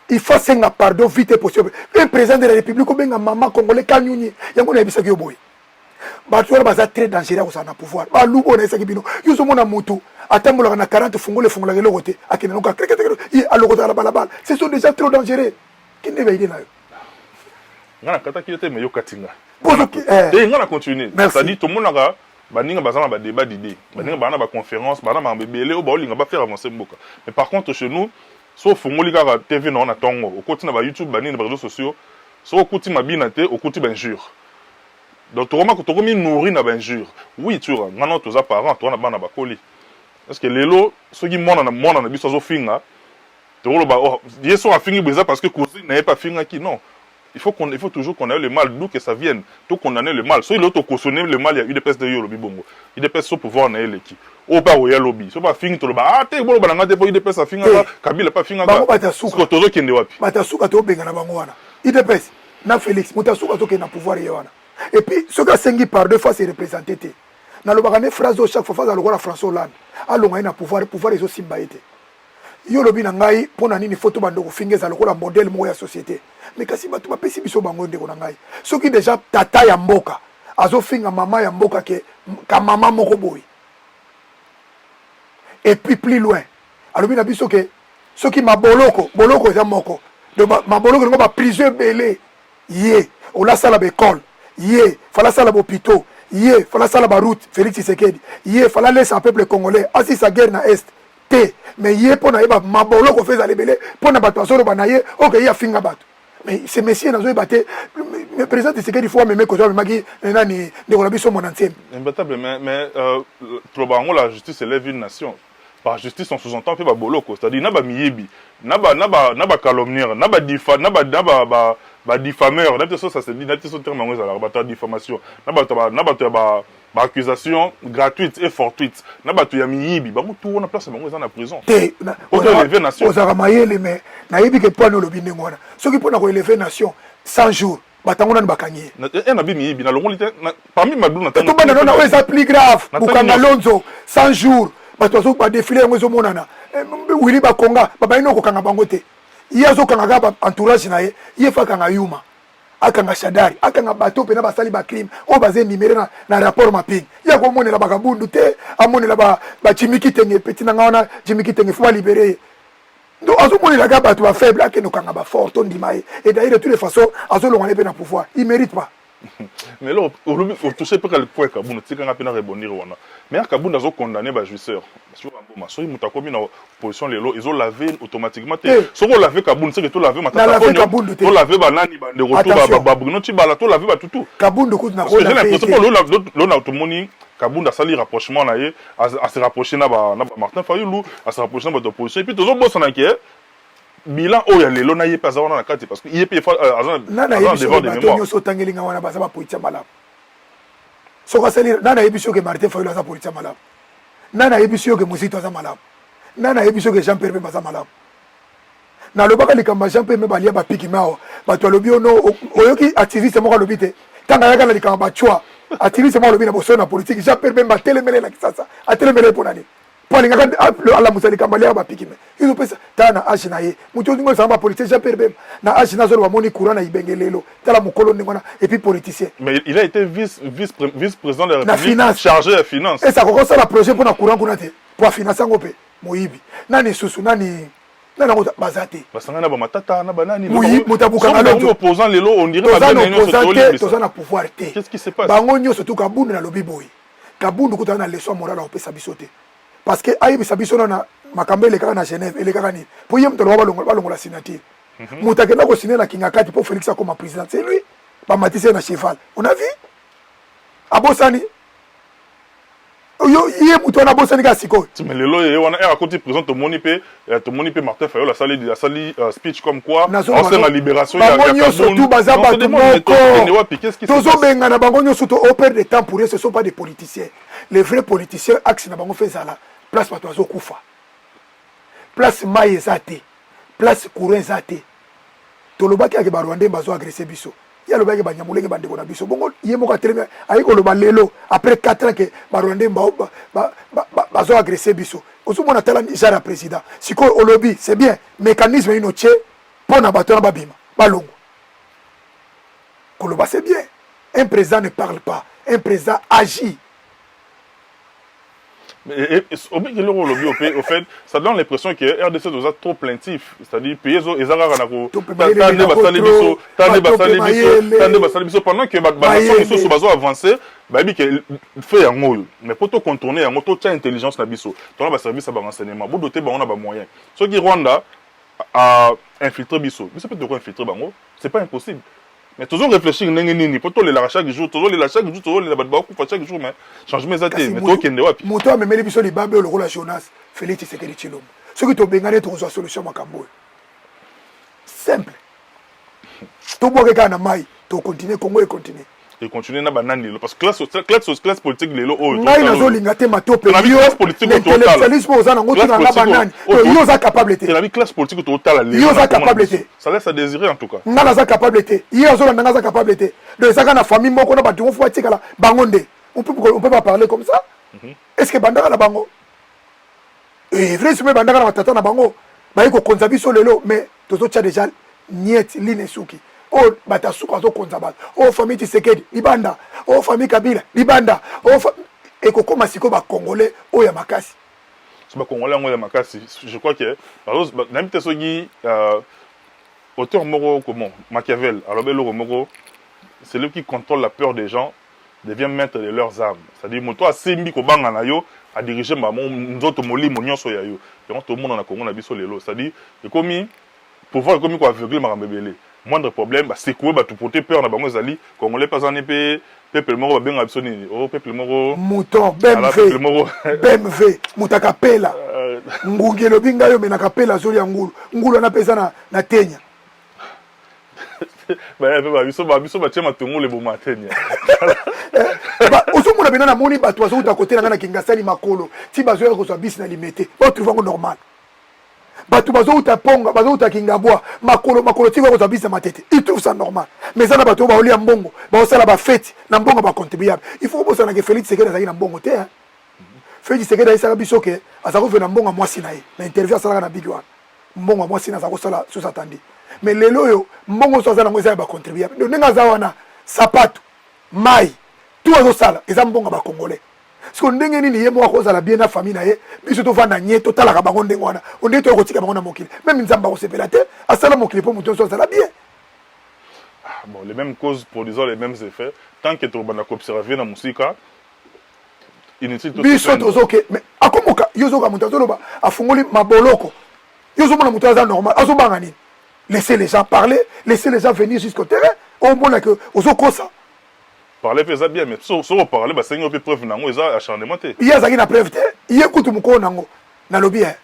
il faut senga pardon vite possible un président de la République obenga mama congolais kanyunyi yango na bisaki yo boy bato wana baza très dangereux kozala na pouvoir baluba oyo naesaki bino yo ozomona motu atambolaka na 40 fungolaka eloko te akende noka alokotaka na balabala ce sont déjà trop dangereux kende baide na yo ngana kataki yo te me yo katinga ngana continuer c'est-à-dire tout le monde a baninga bazana ba débat d'idées baninga bana ba conférence bana ba bebele o ba olinga ba faire avancer mboka mais par contre chez nous so fungoli kaka TV na tongo okoti na ba YouTube banini ba réseaux sociaux so okoti mabina te okoti ba injure donc tu remarques que tu nourri na ba injure oui tu vois ngana toza parents to na bana ba koli parce que lelo so qui mona na biso zo finga to lo ba yeso a fingi beza parce que cousine n'a pas finga qui non il faut toujours qu'on ait le mal d'où que ça vienne tout condamner le mal so il auto cautionner le mal il y a eu des peste de yolo bibongo il des peste au pouvoir na eleki o ba o ya lobby so ba fingi to lo ba te bolo ba ngate po il des peste finga kabila pas finga ba ba ta suka to zo kende wapi ba ta suka to benga na bango wana il des peste na Félix mutasuka to ke na pouvoir ye wana et puis ce que sengi par deux fois c'est représenté te na lo ba ne phrase chaque fois za lokola François Hollande alonga ina pouvoir ezo simba ete yo lobi na ngai pona nini photo bandoko fingeza lokola modèle mo ya société mais kasi batu bapesi biso bango ndeko na ngai soki déjà tata ya mboka azofinga mama ya mboka ke ka mama moko boy et puis plus loin alobi na biso ke soki boloko eza moko de maboloko ngo ba prison belé ye ola sala be école ye fala sala ba hôpital ye fala sala ba route Félix Tshisekedi ye fala laisser un peuple congolais assis sa guerre na est te mais ye pona yeba maboloko feza lebele pona bato asoro banaye okay ya finga bato mais ces messieurs nazo baté le président Tshisekedi faut même ko maki nani ndeko biso mon ancien imbattable mais probango la justice élève une nation par justice on sous-entend pe ba boloko c'est-à-dire na ba miyebi na ba calomnier na ba diffameur na ça se dit na ce terme ngo za ba diffamation na ba accusation gratuite et fortuite na ba tu ya miyibi ba mutu on a place bango za na prison on a élevé nation on a ramayele mais na yibi ke pano lobi ngona soki pona ko élever nation 100 jours batango na bakangi na bi miyibi na longo lite parmi maduna to bana na ouais ça plus grave bukanga lonzo 100 jours bato zo ba défiler ngo zo monana wili ba konga baba ino ko kanga bango te yazo kanga ga entourage na ye fa kanga yuma akanga shadari akanga bato pena basali ba crime o baze numéro na rapport mapping ya ko monela bakabundu te amonela ba chimiki tenge petit na ngana chimiki tenge faut libérer donc azo monela ga bato ba faible akeno kanga ba fort on dimaye et d'ailleurs de toutes les façons azo longane pe na pouvoir il mérite pas Mais là, on touche pas le point Kabunda, tu sais qu'on a peine à rebondir. Mais Kabunda a condamné les jouisseurs. Sur un bon maçon, ils ont mis en position les lots, ils ont lavé automatiquement. Si on lavé Kabunda, c'est que tout lavé maintenant. Tout lavé banani, de retour, Bruno Tibala, tout lavé tout. Kabunda, coup de j'ai l'impression que l'on a tout le monde. Kabunda a sali rapprochement à se rapprocher de Martin Fayoulou, à se rapprocher de l'opposition. Et puis, toujours bon, on a bilan oh ya lelo na ye pas na kati parce que yep agent devant des mémoires so tangelinga wana baza ba politia malamu so ka sali nana yebiso ke Martin Fayoulou za politia malamu nana yebiso ke Muzito za malamu nana yebiso ke Jean Pierre baza malamu na lobaka likamba Jean Pierre balia ba piki mao bato lobi ono oyoki activiste moko lobite tanga yaka na likamba chwa activiste moko lobi na boso na politique Jean Pierre ba telemele na kisasa atelemele ponani Polinga ala musali kambalia ba pikime. Hizo pesa tana ashina ye. Mutu ngo samba politicien perbem. Na ashina zo wa moni courant na ibengelelo. Tala mukolo ngona et puis politicien. Mais il a été vice-président de la République chargé de finance. Et ça commence la projet pour na courant kuna te. Pour financer ngopé. Moyibi. Nani susu nani nana ngota bazate. Basanga na ba matata na banani. Moyibi mutabuka ngalo. Opposant lelo on dirait pas bien opposant toza na pouvoir te. Qu'est-ce qui se passe? Bango nyo surtout Kabunda na lobi boy. Kabunda kutana na leçon morale au pesa bisote. Parce que aïe bisabiso na makambe le kaka na Genève et le kaka ni pour yem to balongo la signature mutakenda ko signer la kingakati pour Félix comme président c'est lui ba matisse na cheval on a vu abosani yo yé muto na bosani ka siko mais lelo ye wana à côté président to moni pe Martin Fayoulou la sali speech comme quoi on sait la libération ya bango surtout bazaba tout moko tozo benga na bango surtout au perdre de temps pour eux ce sont pas des politiciens les vrais politiciens axe na bango fait ça là place bato azokufa place mai ezate place courant ezate tolobaki ake barwandais bazo agresser biso ya lobaki banyamulenge bandeko na biso bongo ye moko atelemi ayi koloba lelo après 4 ans que barwandais bazo agresser biso ozomona tala genre ya président sikoyo olobi c'est bien mécanisme ino tie mpona bato na babima balongo koloba c'est bien un président ne parle pas un président agit. Au fait, ça donne l'impression que RDC est trop plaintif. C'est-à-dire, payer les pendant que les nations sont avancées, fait un mot. Mais pour tout contourner, il y a intelligence. Il y a un service de renseignement. Il y a des moyens. Ce qui Rwanda a infiltré Bisso. Mais ça peut être infiltrer Bango. Ce n'est pas impossible. Mais toujours réfléchir, pour tous les lâches chaque jour, toujours les lâches chaque jour, toujours les battre chaque jour, mais change mes athées. Mais toi qui es né, Moto a même les babes le rôle à Jonas, Félix Tshisekedi Tshilombo. Ce qui t'ont bengane pour une solution Makambo. Simple. Tout bois que na mai, tu continuer Congo et continuer. Et continuer na banani parce que classe politique les lo. Ngai na zo linga te matope. Classe politique l'intellectualisme aux ana ngoto na banani. Yo za capabilité. La classe politique total. Yo za capabilité. Ça laisse à désirer en tout cas. Nga za capabilité. Yo zo na za capabilité. De ça na famille moko na batu fo tikala bangonde. On peut pas parler comme ça. Est-ce que bandaka na bango? Et vrai soume bandaka na matata na bango. Ba ko konza biso lelo mais tozo tcha déjà niet linesuki. Oh batasuka zo konza ba. Oh famille Tshisekedi libanda. Oh famille Kabila libanda. Oh et ko koma siko ba congolais o ya makasi. C'est pas congolais o ya makasi. Je crois que n'importe sogi auteur moro comment Machiavel alors le moro c'est lui qui contrôle la peur des gens devient maître de leurs armes. C'est-à-dire moto asimbi ko banga na yo a diriger ma nzoto molimo nyonso ya yo. Et tout le monde na Congo na biso lelo. C'est-à-dire comme pouvoir comme quoi aveugler marambebele. Moindre problème, c'est quoi tout porter peur na bango zali congolais pas en épée peuple moro ba benga biso nini oh peuple moro mouton BMW mutaka pela ngungelo binga yo menaka pela zoli ya ngulu na pesa na tenya biso ba tia matungu le boma tenya osomona bena na moni bato bazo uta côté na kingasani makolo ti bazo ya ko bis na limité ba trouver ngo normal bato bazo uta ponga bazo uta kingabwa makolo ti ko bis na matete il trouve ça normal mais ça na bato ba oli ya mbongo ba osala ba fête na mbongo ba contribuable il faut bosana que Félix Tshisekedi azali na mbongo te hein Félix Tshisekedi aisa biso ke azako fe na mbongo mwasi na ye na interview asala na big one mbongo mwasi na azako sala sous attendez mais lelo yo mbongo so azana ngweza ba contribuable donc nenga zawana sapato mai tout azo sala eza mbongo ba congolais so ndenge nini ye moko kozala bien na famille na ye biso to vanda nyeto talaka bango ndenge wana onde to kotika bango na mokili même nzamba ko sepela te asala mokili po muto so azala bien bon, les mêmes causes produisant les mêmes effets. Tant que tu vas observer dans la musique, inutile de biso tozoke mais akomoka yozoka mutu azoloba afungoli maboloko yozomona mutu aza normal azobanga nini. Laissez les gens parler, laissez les gens venir jusqu'au terrain. Au moins que ozokosa parler fait bien mais si on parler bah c'est une preuve nango eza acharnement te. Hier zaki na preuve te. Hier kutu mukona nango na lobi hein.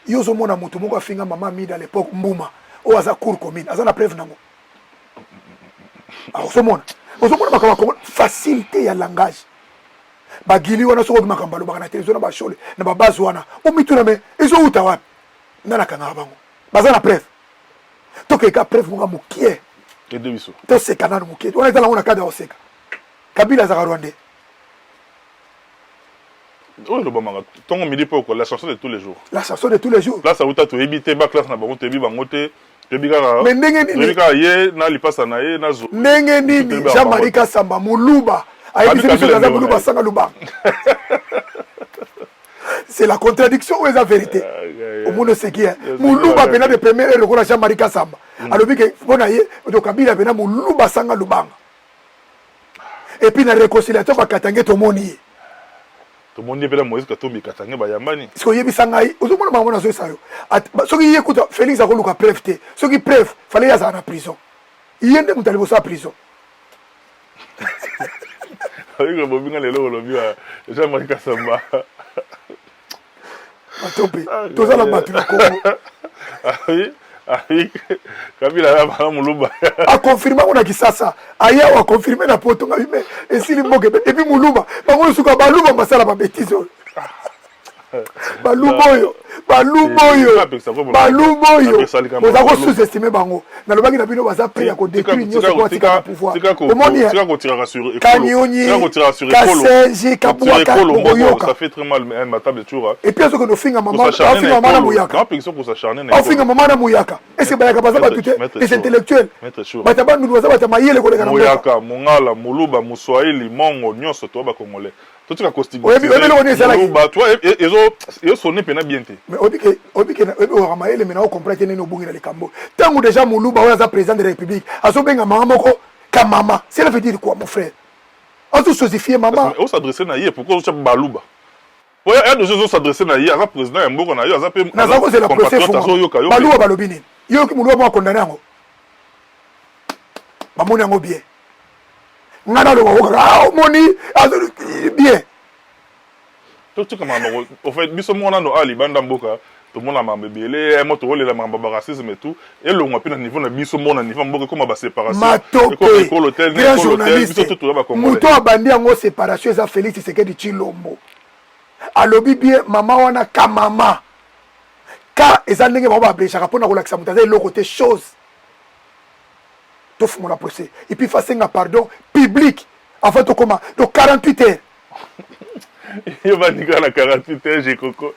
Yozomona mutu moko afinga mama mi à l'époque mbuma o aza cour commune aza na preuve nango. Ah osomona makamba facilité ya langage. Bagili wana soko makamba lo bakana télévision na ba shole na ba base wana o mituna me ezo uta wapi nana kanga bango baza na preuve to ke ka preuve ngo mukie et de biso to se kana mukie on est dans la cadre oseka Kabila za Rwanda oh le bamanga tongo midi poko la chanson de tous les jours là ça uta to ebité ba classe na bango te bi bango te bigara mais ndenge nini bigara ye na lipasa na ye na zo ndenge nini Jean-Marie Kasamba muluba c'est la contradiction ou la vérité au monde c'est qui est muluba pena de premier recours à Jean-Marie Kasamba alors que bona ye to Kabila pena muluba sanga lubanga et puis la réconciliation ba katange to moni pena Moïse Katumbi katange ba yambani parce que yebi sanga yi ozomona mama na zo sayo soki ye kuta Félix akoluka preuve te soki preuve fallait ya na prison yende mutalibo sa prison. Avec le bobinga lelo lobi wa Jean-Marie Kasamba atope toza la batu na Congo oui Kabila ya ba muluba a confirmer on a kisasa aya wa confirmer na poto ngabime esili mboke et puis muluba bango suka baluba masala ba bêtise baluboyo ozako sous-estimer bango nalobaki na bino baza prêt ya kodétruire nyonso kwa tika pouvoir omoni kanyonyi kasenji kabwaka oyoka ça fait très mal ma table tour et puis azoke nofinga mama na muyaka ofinga mama na muyaka est-ce que bayaka baza batu te les intellectuels bata bandu baza bata mayele koleka na muyaka mongala muluba muswahili mongo nyonso to ba congolais tout ça costume ils sont pena bien te mais obike o ramaele mena o comprendre nene obungi na likambo tangu déjà muluba oya za président de la république azobenga mama moko ka mama cela veut dire quoi mon frère azo sosifier mama on s'adresser na ye pourquoi on baluba oya ya de gens s'adresser na ye à président ya mboko na yo aza pe na zako c'est la procès baluba balobini yo ki muluba mo condamné yango bamoni yango bien ngana lo ko moni azo bien tout comme en fait biso mona no ali banda mboka to mona mambe belé moto rolela mamba racisme et tout et le on na niveau na biso mona niveau mboka comme ba séparation comme l'hôtel grand journaliste muto abandi yango séparation eza Félix Tshisekedi Tshilombo alobi bien mama wana ka mama ka eza ndenge ba blechaka pona ko lakisa mutaza le côté chose to fumola procès et puis fasenga pardon public en fait comment donc 48 heures il va niquer la 48 heures j'ai coco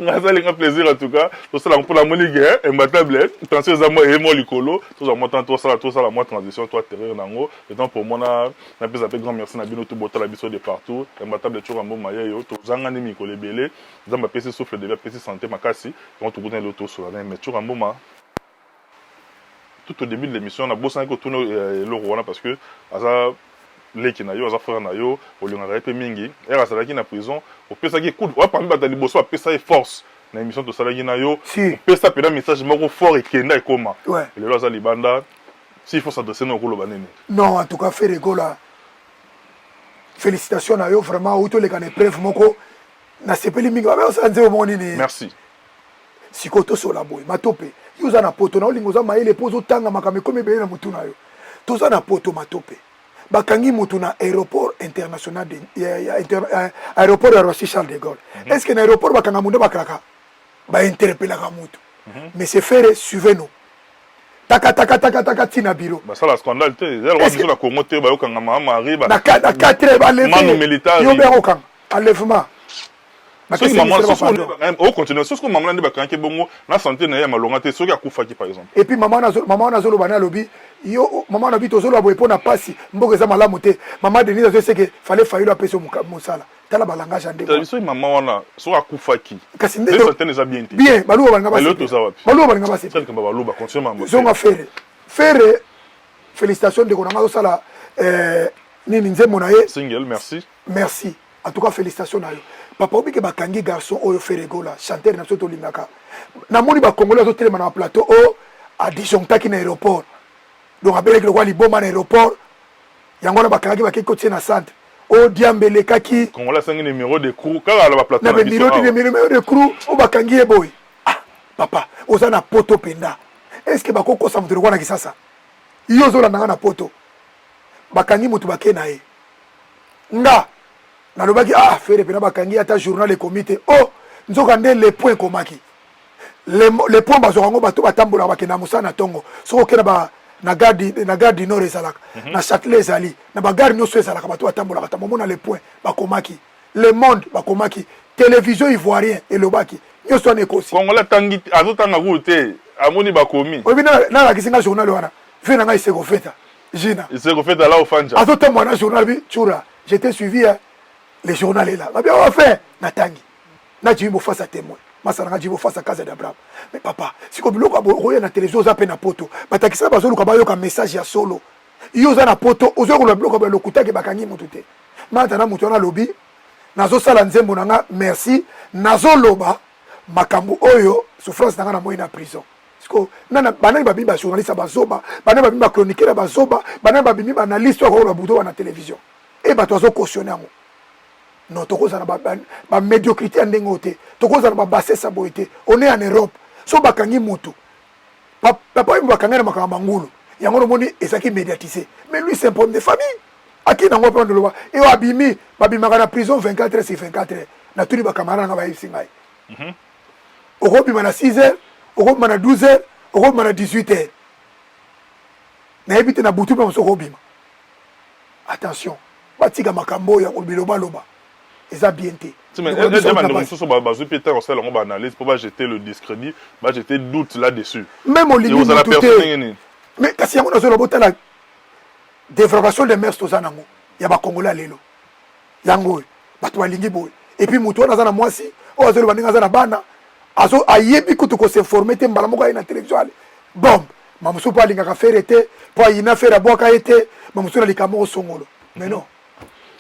ngazali nga plaisir en tout cas tout ça pour la monique et ma tablette attention à moi et moi likolo tout ça moi tout ça la moi transition toi terreur nango et donc pour moi na pesa pe grand merci na bino tout bota la biso de partout et ma tablette toujours en bon maillot yo to zanga ni mikolo belé dans ma PC souffle de PC santé makasi quand tout connaît l'auto sur la mais toujours en bon ma tout au début de l'émission on a bossé avec tout le Rwanda parce que leki na yo aza frère na yo olingaka pe mingi era salaki na prison opesaki coup wa parmi bata liboso apesa force na émission to salaki na yo opesa pena message moko fort et kenda ekoma le loza libanda si il faut s'adresser na okolo banene non en tout cas faire égola félicitations na yo vraiment auto les can preuve moko na sepeli mingi ba sa nzeo moni ni merci sikoto so la boy matope yo za na poto na olingo za maele pozo tanga makame comme be na mutu na yo to za na poto matope bakangi mutu na aéroport international de aéroport ya Roissy Charles de Gaulle est-ce que na aéroport bakanga munde bakraka ba interpeller ka mutu mais c'est faire suivez-nous taka tina bureau ba sala scandale te zero wa biso la Congo te ba yokanga mama mari ba na 4 ba lever manu militaire yo be okanga enlèvement soki maman au continue soki maman ndi bakanki bongo na santé na ya malonga te soki akufaki par exemple et puis maman na zolo bana lobi yo maman na bito zolo aboye pona pasi mboka za malamu te maman Denise azo seke fallait faillo apesa musala tala balangage ande ta biso maman wana soki akufaki kasi ndé santé na bien te bien baluwa balanga basi baluwa baluwa baluwa continue maman zonga faire félicitations de konanga osala nini nzembo na ye single merci merci en tout cas félicitations na yo papa obi ke bakangi garçon oyo Feregola chanteur na soto lingaka na moni ba congolais zo telema na plateau o a disjonctaki na aéroport donc abele ke kwa liboma na aéroport yango na bakangi bakikotie na centre o diambele kaki congolais sangi numéro de crew kala la plateau na numéro de crew o bakangi e boy ah papa oza na poto penda est-ce que bakoko sa mutu kwa na kisasa yo zo la na poto bakangi mutu bakena ye nga nalobaki ah fere pena bakangi ata journal et comité oh nzoka nde les points komaki les points bazoka ngo bato batambola bakena musana tongo soko kena ba na garde du nord ezalaka na Châtelet ezali na ba garde nyonso ezalaka bato batambola batamona les points bakomaki le monde bakomaki télévision ivoirien elobaki nyonso ane kosi congolais tangi azotanga route amoni bakomi obi na la kisinga journal wana fe na ngai seko feta jina seko feta là au fanja azotamwa na journal bi chura j'étais suivi les journaux là va bien fait natangi na jibo face à témoin masana jibo face à Casa d'Abraham mais papa si ko biloko aboye na télévision za pe na poto batakisa bazolu ka bayo ka message ya solo yo za na poto ozo ko biloko ba lokuta ke bakangi mutute mata na mutu na lobby nazo sala nzembo nanga merci nazo loba makambu oyo souffrance nanga na moyi na prison siko nana banani babi ba journaliste bazoba banani babi ba chroniqueur bazoba banani babi ba analyste ko na buto na télévision et ba tozo cautionner ngo non tokozala ba médiocrité ndenge ote tokozala ba bassesse boité on est en Europe so bakangi mutu papa yimba bakangana makamba ngulu yango no moni ezaki médiatisé mais lui c'est un problème de famille aki nango pa ndoloba et abimi babimaka na prison 24 heures sur 24 heures na tuli bakamara nga ba yisingai okobima na 6 heures okobima na 12 heures okobima na 18 heures na ebite na butu pa mosoko obima attention batika makambo ya biloba loba ils ont bien été. Mais analyse pour pas jeter le discrédit, pas jeter doute là-dessus. Même au limite, mais quand il y a la déflagration des mers, il y a des Congolais lélo. Yango, batwa lingi boy. Et puis muto na zana mwasi, o azelo bandinga zana bana, azo ayebi kutu ko s'informer te mbala moko na télévision ale. Bombe, mamuso pa linga ka faire été, pa ina faire bois ka été, mamuso na likamo songolo. Mais non.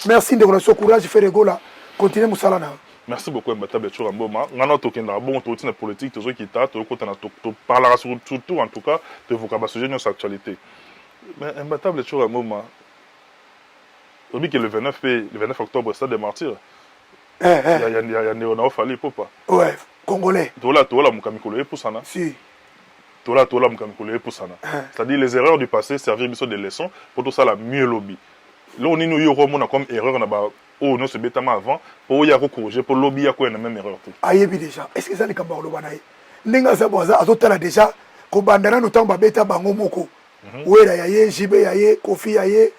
Merci de votre courage Feregola. Continuez Moussalana. Merci beaucoup Mbata Betchou Ramboma. Ngana tokenda bon toti na politique tozo kita to kotana to parlera surtout en tout cas de vos sujet de notre actualité. Mais Mbata Betchou Ramboma. Obi que le 29 octobre stade des martyrs. Il y a Néona Fali Popa. Ouais, congolais. Tola mukamikolo e poussana. Si. Tola mukamikolo e poussana. C'est-à-dire les erreurs du passé servir biso des leçons pour tout ça la mieux lobby. Là on est nous yo comme erreur na ba oh non c'est bêtement avant pour y a corriger pour lobby ya quoi la même erreur tout ayebi déjà est-ce que ça les kamba loba nae ndinga za boza azotala déjà ko bandana no tamba beta bango moko wera yaye jibe yaye kofi yaye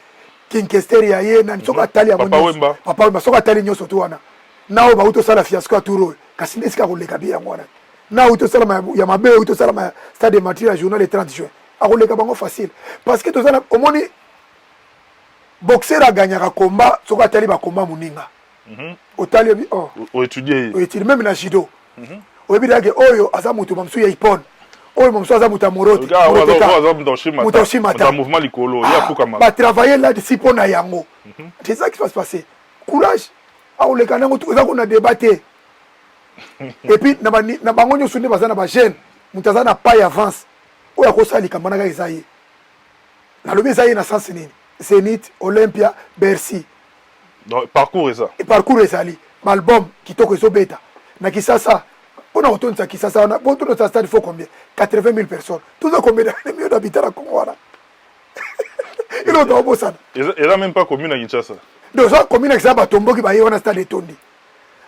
kinkester yaye na nsoka tali ya papa wemba soka tali nyoso tu wana nao ba uto sala fiasco turo kasi ndesika ko leka bien ngwana na uto sala ya mabe uto sala stade de matériel journal le 30 juin akoleka bango facile parce que to sala omoni boxer a gagné un combat, ce qu'on a tali ba combat muninga. Au tali oh. Au étudier. Au étudier même na judo. Au étudier que oyo azamutu mamsu ya ipon. Oyo mamsu azamuta moroti. Mutoshima ta mouvement likolo, ya kuka ma. Ba travailler là d'ici pour na yango. C'est ça qui va se passer. Courage. A o le kanango tu za kuna débattre. Et puis na bango nyo sunde bazana ba jeune. Mutazana pas avance. Oya ko sali kamana ga isaye. Na lobi isaye na sens nini? Zénith, Olympia, Bercy. Donc, parcours et ça. Et parcours et ça. L'album qui toque so bêta. Na Kisasa, on a retourné ça Kisasa, on a retourné ça stade, il faut combien 80 000 personnes. Tout ça combien de millions d'habitants à Congo. Il a dit ça. Et là même pas commune à Kinshasa. Donc ça commune à Kinshasa, Tombo qui va y avoir un stade de Tondi.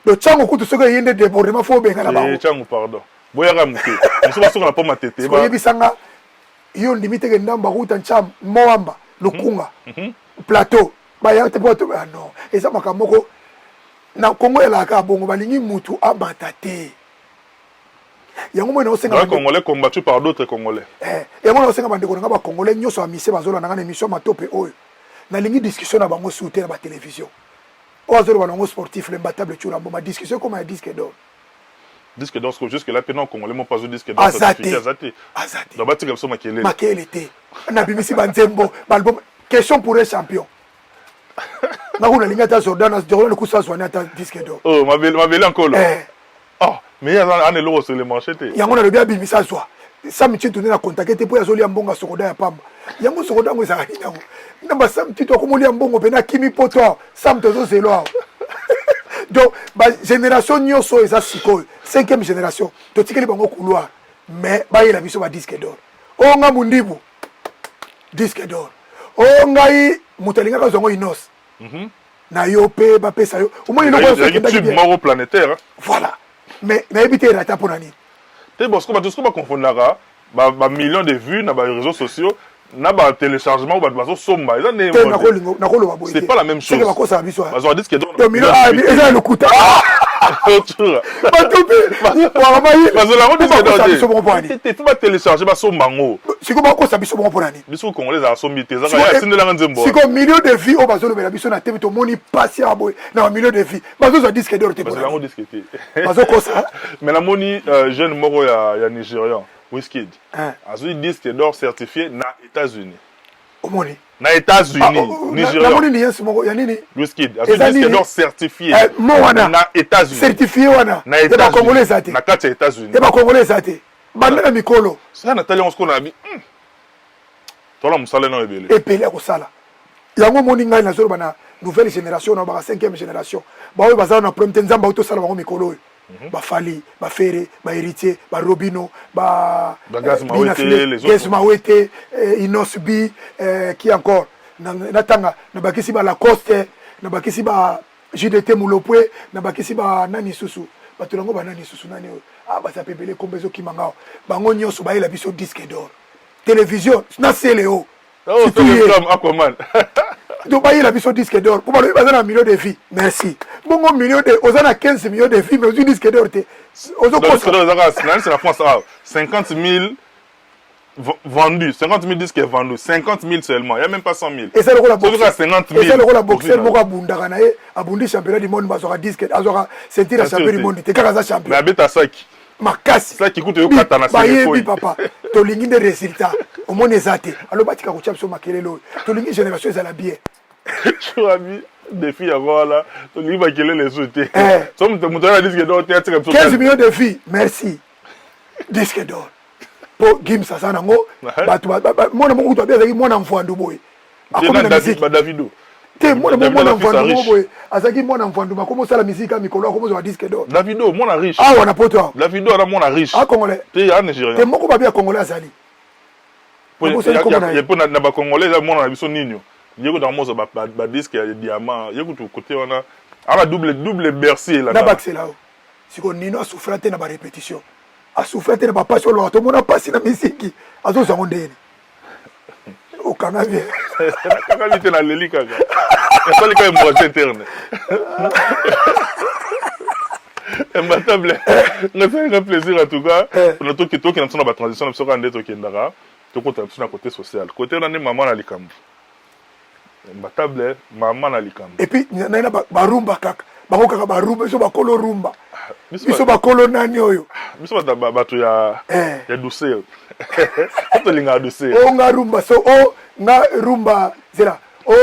Donc Tchango coûte ce que y a des débordements faut bien là-bas. Tchango pardon. Boyara mouké. Nous sommes sur la pomme à tété. Parce que bisanga, yon limite que ndamba route en cham, moamba. Lukunga plateau baya te poto non et ça makamoko na Congo la ka bongo balingi mutu abatate yango mo na senga les Congolais combattus par d'autres Congolais yango na senga bande ko nga ba Congolais nyoso amise bazola na émission matope oyo na lingi discussion na bango sur terre ba télévision o azolo ba ngo sportif le mbatable chura ma discussion comme un disque d'or disque d'or jusque là pendant congolais mon pas disque d'or azate donc batika biso makele te na bimisi banzembo balbum question pour un champion nakuna linga ta Jordan kusa soigner ta disque d'or oh mabele encore ah mais on est lourd sur les manchettes yango na le bien bimisa soa Sam Tito na contacté pour azoli ambonga sokoda ya pamba yango sokoda ngo za yango namba Sam Tito akomoli ambongo pena kimi poto Sam tozo zelo donc ba génération nyoso eza sikoyo 5e génération to tikeli bango couloir mais ba yela biso ba disque d'or onga mundibu disque d'or onga mutalinga ka zongo inos na yo pe ba pesa yo omoni loko so YouTube moro planétaire voilà mais na ebité rata pour nani te bosko ba tout ce qu'on va confondra ba millions de vues na ba réseaux sociaux na ba téléchargement ba bazo somba eza ne c'est pas la même chose c'est que ça biso bazo dit que donc millions eza le kuta bazo la dit que tu vas télécharger ba sombango siko ba ko sa biso bon pour nani biso congolais za sombi te za ya sindela nzembo siko millions de vues o bazo le biso na tv to moni patient boy na millions de vues bazo za disque d'or te bazo la disque te bazo ko ça mais la moni jeune moro ya nigérian Wizkid azui disque d'or certifié na États-Unis omoni na États-Unis Nigeria na moni ni yesu moko ya nini Wizkid azui disque d'or certifié na États-Unis certifié wana na États-Unis congolais ate na kati ya États-Unis ba congolais ate banda na mikolo ça Nathalie on se connaît bi tola musala no ebele epele ko sala yango moni ngai na zolo bana nouvelle génération na ba 5e génération ba oyo bazana na premier nzamba auto sala bango mikolo ba Fali ba Ferré ba Héritier ba Robino ba Gazmawete Inos B qui encore na tanga na bakisi ba Lacoste na bakisi ba JDT Mulopwe na bakisi ba nani susu ba tulango ba nani susu nani ba sa pepele kombezo kimangao bango nyonso ba ela biso disque d'or télévision na Céléo oh comme Aquaman donc bah il a mis son disque d'or pour le bazar un million de vies merci bon million de aux 15 millions de vies mais aussi disque d'or aux autres c'est la France 50 000 vendus 50 000 disques vendus 50 000 seulement il y a même pas 100 000 et c'est le rôle de 50 000 et c'est le rôle de boxeur moka bundaka na e abundi championnat du monde bazora disque azora sentir la championnat du monde te kaka za champion mais abeta saki makasi ça qui coûte yo kata na série papa to lingi de résultats au monde ezate alors batika ko chapso makelelo to lingi génération ezala bien tu as mis des filles à voir là to lingi makelelo les autres somme te mutana disque d'or théâtre comme 15 millions de filles merci disque d'or pour Gimsa sana ngo batu mona mungu to bien mona mfwandu boy akoma na musique Davido te mona mfwandu boy azaki mona mfwandu makomo sala musique a mikolo akomo zo disque d'or Davido mona riche ah wana poto Davido ara mona riche ah congolais te ya nigérien te moko ba bien congolais azali il peut na ba congolais za mona biso ninyo yeko dans mozo ba disque ya diamant yeko to côté wana ala double Bercy là na baxela siko nino asufrate na ba répétition asufrate na ba passion lo to mona pasi na musique azo zango ndeni au Canada kaka vite na leli kaka ça les quand même broche interne imbattable c'est un plaisir en tout cas on a tout qui toque dans la transition sur un détour qui ndara to côté sur côté social côté na maman na likambo imbattable maman na likambo et puis na ba rumba kaka bako kaka ba rumba so ba kolo rumba biso ba kolo nani oyo biso ba bato ya douceur to linga douceur o nga rumba so o nga rumba zela o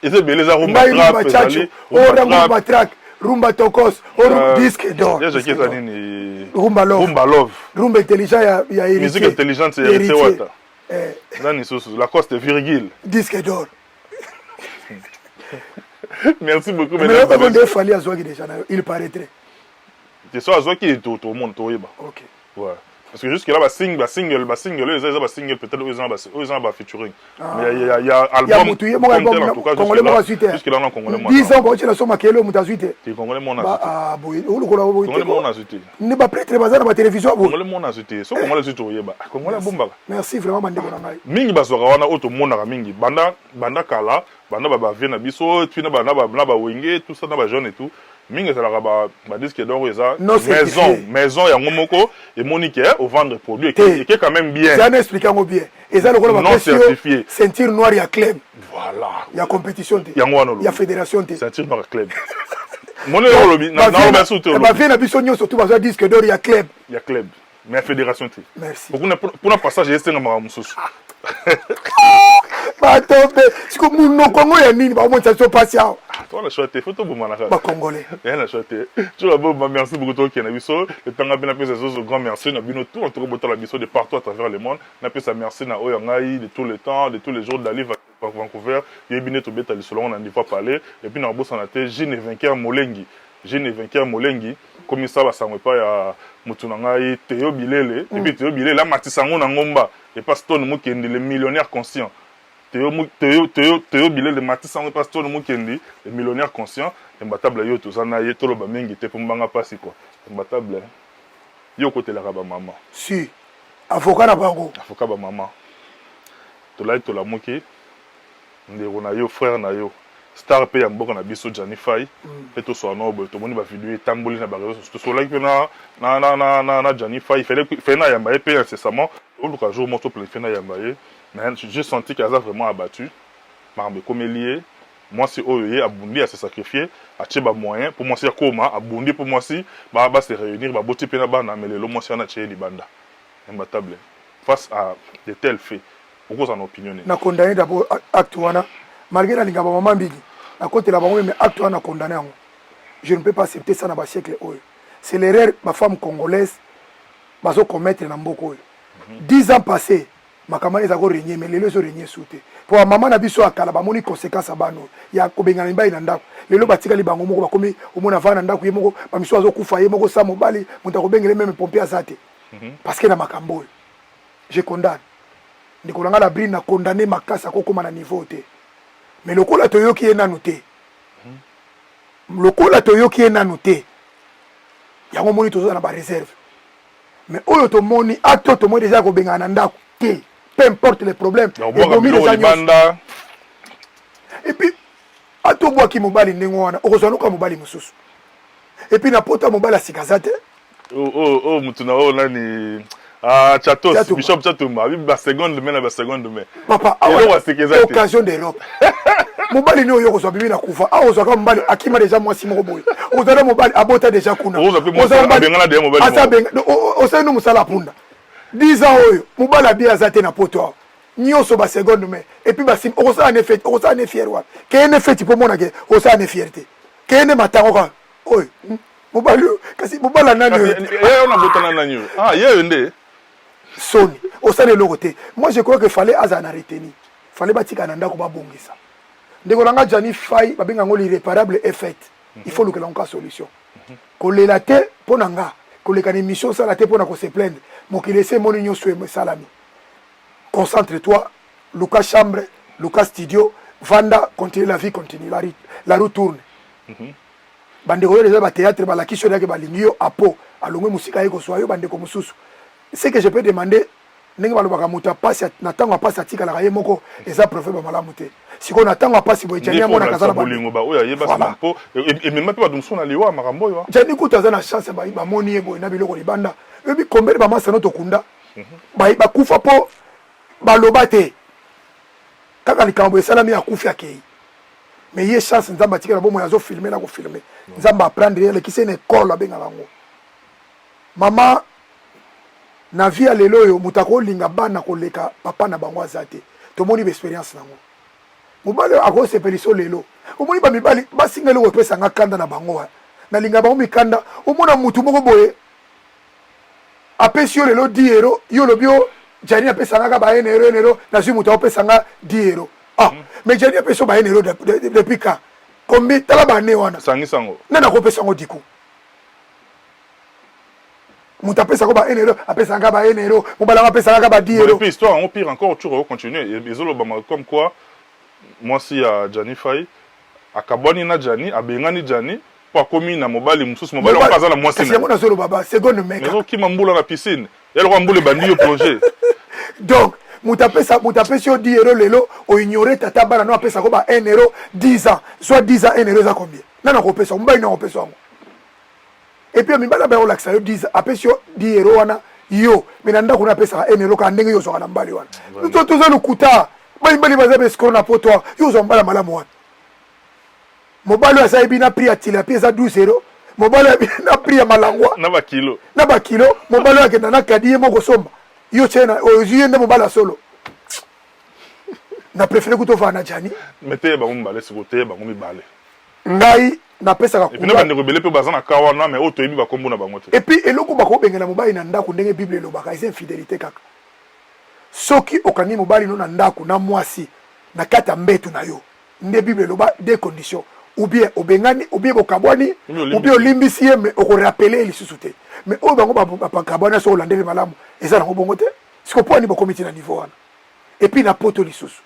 eze beleza rumba trap ezali o rumba track rumba tokos o disque d'or je sais ça nini rumba love rumba intelligent ya héritier musique intelligente ya héritier wata nani soso la coste virgule disque d'or merci beaucoup mais là on fallait azoki déjà il paraîtrait c'est ça azoki tout le monde toyeba OK ouais parce que jusque là ba single peut-être ils ont featuring mais il y a album congolais mo suite jusque là non congolais mo 10 ans bon tu la soma kelo muta suite ti congolais mo na ah boy o lokola bo congolais mo na suite ne ba prêtre bazana ba télévision bo congolais mo na suite so congolais suite oyeba congolais bomba merci vraiment bandeko na ngai mingi basoka wana auto monaka mingi banda kala banda ba vient na biso puis na ba wenge tout ça na ba jeune et tout mingi ça ba disque d'or eza maison ya ngomoko et monique au vendre produit et qui est quand même bien ça n'expliquant bien et ça le rôle non certifié ceinture noire ya club voilà ya compétition ya ngwano ya fédération ceinture noire club Mon lobby na ba souto. Ba vie na biso nyonso tout bazo disque d'or ya club. Ya club. Mais la fédération t. Merci. Pour un passage est un maramususu. Ba tombe, siko muno Congo ya nini ba monta so patient. Toi la choité photo pour manaka. Ba congolais. Rien la choité. Tu la bon merci beaucoup toi qui na biso. Le temps bien appelé ces grand merci na bino tout en tout cas la biso de partout à travers le monde. Na pesa merci na oyangai de tout le temps, de tous les jours d'aller à Vancouver. Yebine to beta le selon on en fois parler et puis na bossa na té Jeune vainqueur Molengi. Jeune vainqueur Molengi comme ça va sangwe pas ya mutunangai Théo Bilele et puis Théo Bilele la matisango na ngomba et pas stone mukendi le millionnaire conscient. Théo Bilele le matisango pas stone mukendi le millionnaire conscient et mbatable yo to sana ye tolo ba mengi te pour mbanga pasi quoi. Mbatable yo côté la ba maman. Si avocat na bango. Avocat ba maman. To la to la moki ndeko na yo frère na yo. Star pe ya mboka na biso Johnny Fay pe to so no bo to moni ba vidéo tamboli na ba réseaux sociaux so like na Johnny Fay fait na yamba pe incessamment au cas jour moto planifié na yamba mais j'ai senti qu'il a vraiment abattu marbe comme lié moi si oye abundi à se sacrifier a tcheba moyen pour moi si koma abundi pour moi si ba se réunir ba boti pe na bana mais le moi si na tché libanda imbattable face à de tels faits pourquoi en opinion na condamné d'abord acte wana malgré la linga maman bigi à côté la bango mais acte wana condamné yango je ne peux pas accepter ça na ba siècle oyo c'est l'erreur ma femme congolaise bazo commettre na mboko oyo 10 ans passés makamani za ko régner mais lelo zo régner souté pour maman na biso akala ba moni conséquence abano ya ko bengana mbai na ndako lelo batika li bango moko bakomi omona vana ndako ye moko ba miso azo kufa ye moko sa mobali muta ko bengele même pompier azate parce que na makambo je condamne ndiko langa la brine na condamner makasa ko koma na niveau te mais lokola toyoki ye nanu te lokola toyoki ye nanu te yango moni tozo na ba réserve mais oyo to moni acte to moni déjà ko bengana na ndako te peu importe les problèmes et puis ato bwa ki mobali ndengo wana okozanuka mobali mususu et puis na pota mobali asikazate mutuna o nani Chatos Bishop Chatumba ba seconde mais na ba seconde mais papa occasion d'Europe mobali ni oyo kozwa bibi na kufa a ozwa ka mobali akima déjà mwasi moko boye ozala mobali abota déjà kuna ozala bengana de mobali asabenga osala no musala punda 10 ans oyo mobali abia azate na poto nyoso ba seconde mais et puis ba sim osala ne fait osala ne fier wa ke ne fait pour mona ke osala ne fierté ke ne matango ka oyo mobali kasi mobala nani ye ona botana nani ye nde Sony au sein de l'autre. Moi je crois que fallait azana retenir. Fallait batika nanda ko babongisa. Ndeko langa Johnny Fay babenga ngo l'irréparable est fait. Il faut que l'on ka solution. Ko lelate ponanga, ko lekana émission ça la te pona ko se plaindre. Mo ki laisser mon union sur salami. Concentre-toi, Lucas Chambre, Lucas Studio, Vanda continue la vie continue la route tourne. Bandeko yo déjà ba théâtre ba la kisho yake ba lingio apo alongwe musika yeko soyo bandeko mususu. Ce que je peux demander, n'est pas le bagamuta passe, n'attend pas à tika la raye moko, et ça profite ba malamute. Si on attend pas si boy jani amona kazala ba. Et même pas dum sona liwa makambo yo. Jani kuta na chance ba ba moni ebo na biloko libanda. Ebi kombe ba masa no tokunda. Ba kufa po ba lobate. Kaka likambo esalami akufi akei. Mais il y a chance nzamba tika na bomo yazo filmer na ko filmer. Nzamba apprendre le qui c'est une école benga bango. Maman na via lelo yo mutako linga bana koleka papa na bango azate to moni be experience nango mobali ako se periso lelo o moni ba mibali basingele ko pesa ngakanda na bango na linga bango mikanda o mona mutu moko boye apesi yo lelo 10 euro yo lobio jani apesa ngaka ba 1 euro na zui mutu apesa nga 10 euro mais jani apesa ba 1 euro depuis quand combien tala ba ne wana sangisango nana ko pesa ngo diku Mouta pesa ko ba 1 euro, apesa nga ba 1 euro, mobala apesa nga ba 10 euro. Et puis histoire en pire encore tu continuer et zolo ba comme quoi moi si à Johnny Fay akaboni na Johnny abengani Johnny pour komi na mobali mususu mobali on paza na moi c'est na zolo baba seconde mec. Mais qui mambula na piscine elle ko mbule bandi yo projet. Donc mouta pesa 10 euro lelo o ignorer tata bana no apesa ko ba 1 euro 10 ans soit 10 ans 1 euro za combien nana ko pesa mbali na ko pesa ngo. Et puis mibala ba relaxa yo 10 apesio 10 euro wana yo minanda kuna pesa 1 euro ka ndenge yo zo kana mbali wana to za lukuta bali baza be skona poto yo zo mbala malamu wana mobali asayebi na prix ya tilapia eza 12 €. Mobali na prix ya malangwa na ba kilo mobali akenda na kadi ye moko somba yo tena ozuye nde mobali solo na préféré kutovana na jani mete ba mbale sikote ba mibale ngai na pesa ka kuna ba ndeko bele pe bazana kawana mais auto yebi ba kombo na bango te et puis eloko ba ko bengela mobali na ndako ndenge bible elobaka c'est infidélité kaka soki okani mobali no na ndako na mwasi na kata mbetu na yo nde bible eloba des conditions ou bien obengani ou bien bokabwani ou bien olimbisi ye mais oko rappeler lisusu te mais oyo bango ba kabwana so olandele malamu eza na bongo te siko po ani ba komiti na niveau wana et puis na poto lisusu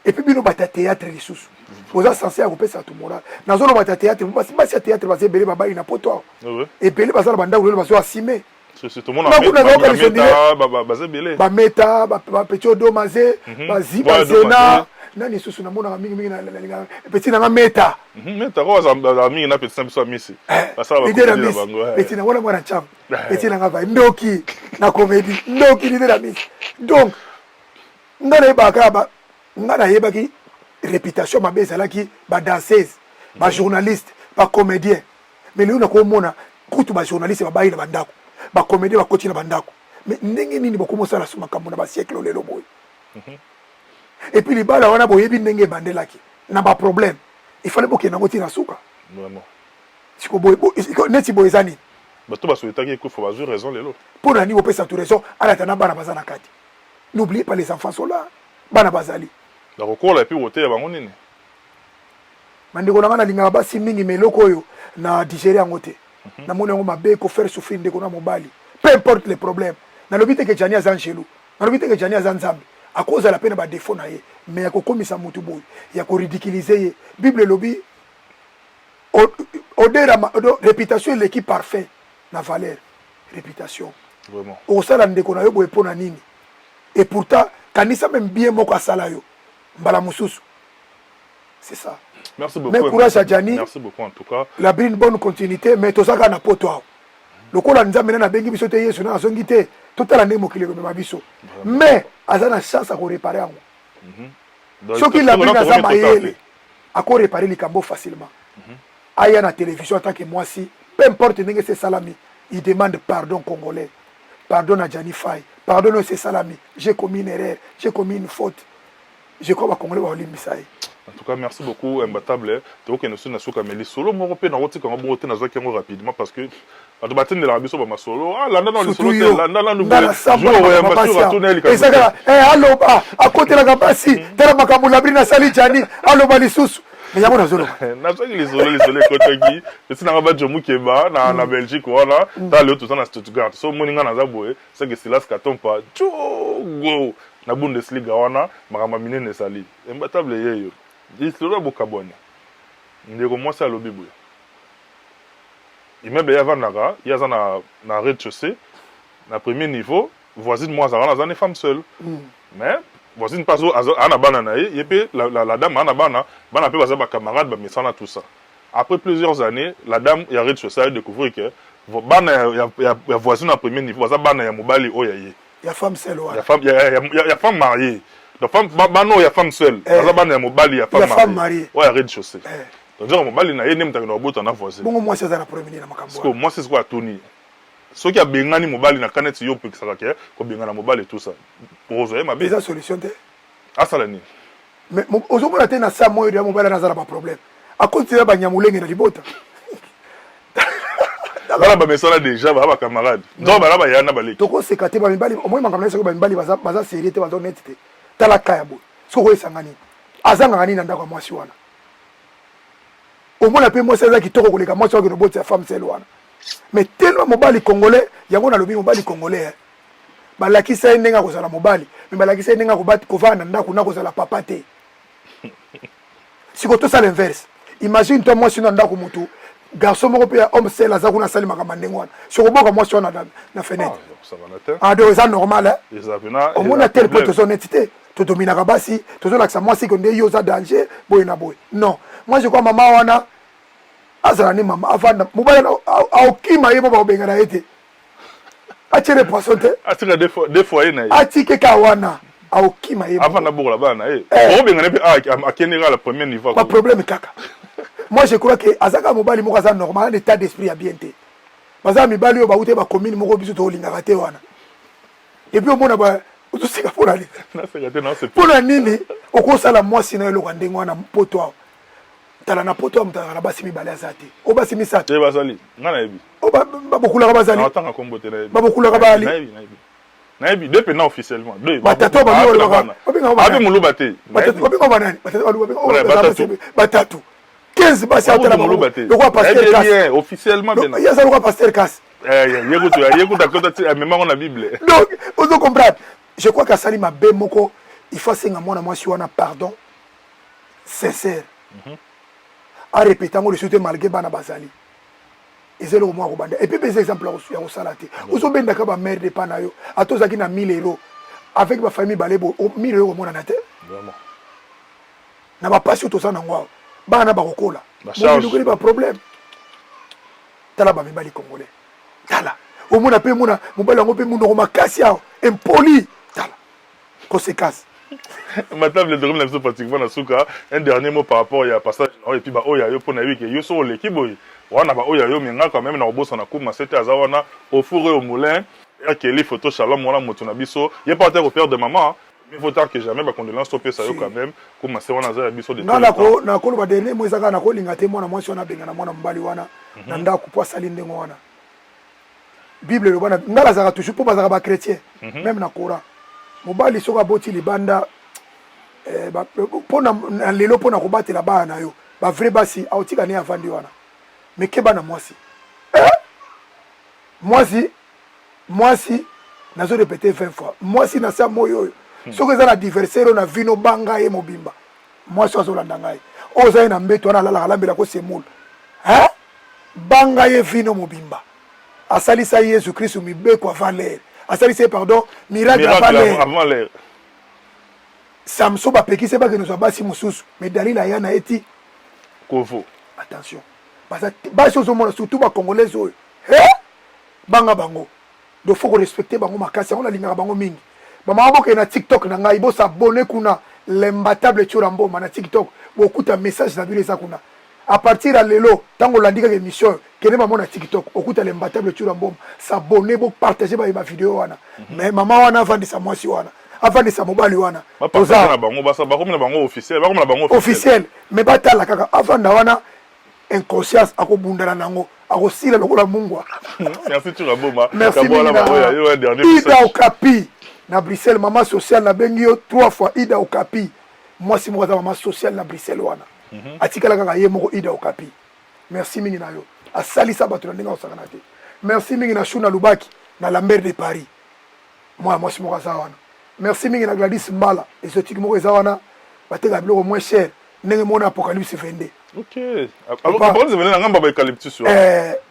et puis bino bata théâtre lisusu oza censé ya kopesa tout moral nazolo bata théâtre basi ya théâtre basi bele babali na poto et bele basala banda ulo baso asime c'est tout le monde ba meta ba petit odomaze ba ziba zena nani susu na mona mingi na petit na meta meta ko za mingi na petit samso misi basala ba bango petit na wala mwana cham petit na ngava ndoki na comédie ndoki ni de la misi donc ngana ibaka ba ngana yebaki réputation mabe ezalaki ba danseuse ba journaliste ba comédien mais leo na ko mona kutu ba journaliste ba bayi na bandako ba comédien ba coach na bandako mais ndenge nini bakomosala suma kambo na ba siècle lelo boy et puis libala wana boyebi ndenge bandelaki na ba problème il fallait boke na ngoti na suka vraiment siko boy neti boy zani bato basouetaki ko faut ba jouer raison lelo pour nani opesa tout raison ala tana bana bazana kati n'oubliez pas les enfants sont là bana bazali la kokola et puis wote ya bango nini mandeko na ngana linga basi mingi meloko oyo na digérer yango te na mona ngo mabe ko faire souffrir ndeko na mobali peu importe les problèmes na lobite ke jani azan chelou na lobite ke jani azan nzambe à cause de la peine ba défaut na ye mais ya ko komisa mutu boy ya ko ridiculiser ye bible lobi odera réputation l'équipe parfait na valeur réputation vraiment au sala ndeko na yo boy pona nini et pourtant kanisa même bien moko asala yo mbala mususu c'est ça. Merci beaucoup. Mais courage à Gianni. Merci beaucoup en tout cas. La brune bonne continuité mais tosaka na poto. Le kola nzambe na bengi biso te yesu na zongi te totala ndenge mokili ko ma biso. Mais azana chance à ko réparer ngo. Soki la brune azama yele à ko réparer likambo facilement. Aya na télévision en tant que moi si peu importe ndenge c'est salami, il demande pardon congolais. Pardon à Gianni Faye. Pardonne ces salami. J'ai commis une erreur, j'ai commis une faute. Je crois que congolais va olimbisa. En tout cas, merci beaucoup, Mbatable. Tu vois que nous sommes sur Kameli solo. Moi, je suis en train de faire rapidement parce que à matin de la mission, ma solo. Ah, là, dans le solo, là, dans nous. Et ça, allo ba, à côté la gabasi, tera makamula brina sali Gianni, allo ba lisusu. Mais yamo na zolo. Na ça les solo côté qui. C'est na ba Jomu Keba na Belgique voilà. Dans le tout ça na Stuttgart. So moninga na zaboe, c'est que Silas Katompa. Go. Na Bundesliga wana, makamba minene sali. Mbatable yeyo. L'histoire bokabone ndeko mwasi alobi boye immeuble ya vanaka yaza na rez-de-chaussée na premier niveau voisine moi azala na femme seule mais voisine pas ana bana na ye pe la dame ana bana pe baza ba camarade ba mesana tout ça après plusieurs années la dame ya rez-de-chaussée a découvert que bana ya voisine na premier niveau baza bana ya mobali oya ye ya femme seule ya femme mariée. La femme, il y a femme seule. Il y a mobali, il y a femme mariée. Ouais, rez-de-chaussée. Donc, mobali, il y a une femme qui est voisin. Bon, moi, c'est la première. Parce que moi, c'est ce que Tony. Ce qui a bengani mobali, na kanet yo pe kisaka ko bengana mobali et tout ça. Pour oser ma bise. Solution te. Ah ça l'année. Mais ozomo na te na sa moyo ya mobali na zala pas problème. A continuer ba nyamulenge na libota. Bala ba mesala déjà ba camarade. Donc bala ba yana baleki. Toko sekate ba mibali, au moins makamela seko ba mibali baza sérieux te ba honnêteté. Tala kaya boy soko esangani azanga ngani na ndako mwasi wana omona pe mwasi azaki toko koleka mwasi wa roboti ya femme seule wana mais tellement mobali congolais yango na lobi mobali congolais balakisa ndenga kozala mobali mais balakisa ndenga kobati kovana ndako na kozala papa te siko to ça l'inverse imagine toi mwasi na ndako mutu garçon moko pe homme seul azaku na sali makamba ndengo wana soko boka mwasi wana na fenêtre ah de ça normal hein au moins tel point de honnêteté to domina kabasi to zo laksa mwasi ko nde yo za danger boy na boy non moi je crois maman wana azala ni mama avanda mobala aokima yebo ba obenga na ete atire poisson te atire des fois ina atike ka wana aokima yebo avanda bokola bana obenga ne pe akeni la premier niveau pas problème kaka moi je crois que azaka mobali moko aza normal l'état d'esprit a bien té baza mibali yo ba uté ba commune moko biso to linga raté wana et puis au mona ba to seka pour aller na seka te na c'est pour la nini okosala mwasi na yo lokwa ndenge wana poto tala na poto mutala na basi mibali azate o basi misate e bazali ngana yebi o ba bokula ka bazali na tanga kombo te na yebi ba bokula ka bali na yebi deux pena officiellement deux batatu ba mi wala abi muluba te batatu ba bingo banani batatu 15 basi atala muluba te lokwa pasteur Kass officiellement bien ya ça lokwa pasteur Kass yekuta kota même on a bible donc vous comprenez je crois qu'à sali mabe moko il faut senga mwana mwasi wana pardon sincère a répéter ngo le souté malgré bana bazali ezelo mo ko banda et puis des exemples ya ko salate ozo benda ka ba mère de panayo atozaki na 1000 euros avec ma famille balebo 1000 euros mona na te vraiment na ba passion to sana ngwa bana ba kokola mo ba problème tala ba mibali congolais tala au mona pe mona mobali ngo pe muno makasi ya impoli tala conséquence ma table de remise pratiquement na suka un dernier mot par rapport à passage et puis ba oya yo pona wiki yo so l'équipe boy wana ba oya yo menga quand même na obosa na kuma c'était azawana au four et au moulin et que les photos shalom wana moto na biso il pas terre au père de maman mais faut tant que jamais ba condolence stopper ça yo quand même kuma c'est wana za biso de na ko na ko ba dernier moi zaka na ko linga te mwana mwasi wana benga na mwana mbali wana na ndako po sali ndengo wana bible le wana ngala zaka toujours po bazaka ba chrétien même na Coran mobali soka boti libanda pona lelo pona ko batela bana yo ba vrai basi autika ne avandi wana mais ke bana mwasi mwasi nazo répéter 20 fois mwasi na sa moyo soka za na adversaire na vino banga ye mobimba mwasi azolanda ngai oza na mbeto wana lala lambela ko semula banga ye vino mobimba asalisa Yesu Kristo mibeko avant l'air asalisa pardon miracle avant l'air Samson ba pekise ba que nous basi mususu mais Dalila yana eti kovo attention basi ozo mona surtout ba congolais oyo banga bango do faut respecter bango makasi on la linga bango mingi ba maboke na TikTok na ngai bo s'abonner kuna l'imbattable Churambo na TikTok bokuta message na bile za kuna à partir à lelo tango landika émission kene maman na TikTok okuta l'imbattable Churambo s'abonner bo partager ba vidéo wana mais maman wana vandi sa mwasi wana avant de sa mobali wana poza na bango basa ba comme na bango officiel ba comme na bango officiel mais batala kaka avant na wana inconscience akobundana nango akosila lokola mungwa merci tu raboma kabola ba yo un dernier Ida Okapi na Bruxelles maman sociale na bengio 3 fois Ida Okapi moi si moi maman sociale na Bruxelles wana atikala kaka ye moko Ida Okapi merci mingi na yo asalisa bato na ndinga osakana te merci mingi na Shuna Lubaki na Lambert de Paris moi si moi wana merci mingi na Gladys Mbala exotique moko ezawana bateka biloko moins cher ndenge mona Apocalypse 22 OK alors Apocalypse 22 na ngamba ba eucalyptus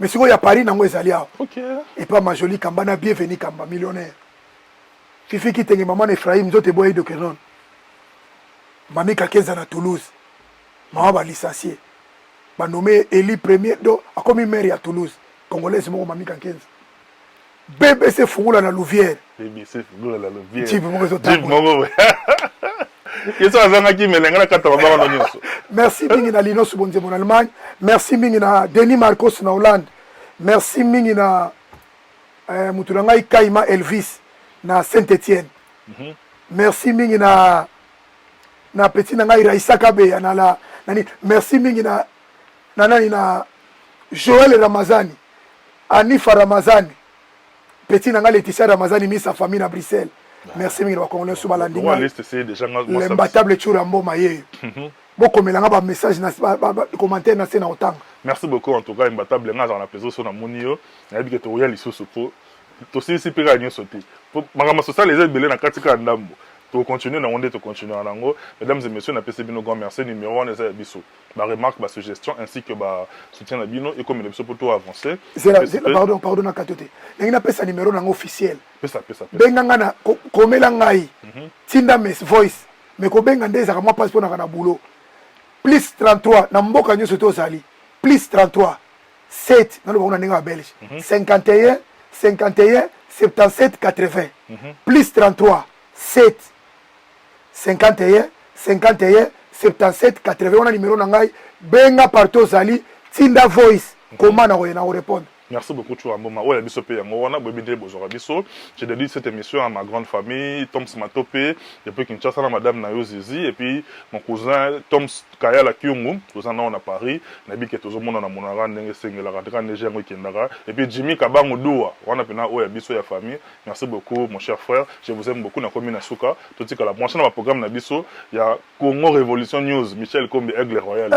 mais siko ya Paris nango ezali awa OK et pas ma jolie kambana bienvenue kamba millionnaire fifi kitenge maman Ephraim zote boye de Kenon mami Kakenza na Toulouse maman ba licencié ba nommé Eli premier do akomi maire ya Toulouse congolaise moko mami Kakenza BBC fungula na Louvière BBC fungula na Louvière type moko zo Yeso azanga ki melenga na kata baba na nyonso. Merci mingi na Lino Subonze en Allemagne, merci mingi na Denis Marcos na Hollande. Merci mingi na Mutulangai Kaima Elvis na Saint-Étienne. Merci mingi na petit ngai Raissa Kabe na la nani. Merci mingi na nani na Joël Ramazani, Anifa Ramazani. Petit ngai Laetitia Ramazani mi sa famille na Bruxelles. Merci mingi ba Congolais sous balandinga. L'imbattable Churambo maye. Boko melanga ba message na commentaire na sena otanga. Merci beaucoup en tout cas imbattable nga za na plaisir so na monio. Na bi ke to ya lisusu po. To si pega nyo sauter. Magama social les belé na katika ndambo. To continuer na onde to continuer na ngo. Mesdames et messieurs na PCB no grand merci numéro 1 les biso. Ba remarque ba suggestion ainsi que ba soutien na bino et comme le biso pour tout avancer. Pardon na katote. Ngina pesa numéro na officiel. Pesa. Benga na komela ngai. Tinda mes voice. Mais ko benga ndeza ka moi passeport na kana boulot. Plus 33 na mboka nyoso to zali. Plus 33 7 na lo na ninga belge. 51 77 80. Plus 33 7 51 77 80 on a numéro na ngai benga partout zali tinda voice comment na répondre. Merci beaucoup, Chouamboma. Ouais, biso pe yango wana bobinde bozora biso. J'ai dédié cette émission à ma grande famille, Toms Matope, depuis Kinshasa na madame Nayo Zizi et puis mon cousin Toms Kayala Kyungu, cousin na on à Paris, nabi ke tozo mona na monara ndenge sengela radika neje ngo kendara et puis Jimmy Kabango Doua, wana pena oya biso ya famille. Merci beaucoup mon cher frère. Je vous aime beaucoup na komi na suka. Toti kala prochaine ma programme na biso ya Congo Révolution News, Michel Kombi Aigle Royal.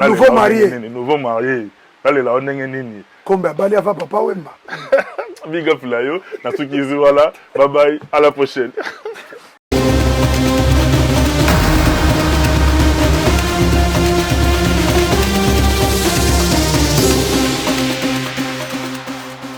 Nouveau marié. Nouveau marié. Allez là on nini. Kombe bali ava papa Wemba. Big up là yo, na tukizi voilà. Bye bye, à la prochaine.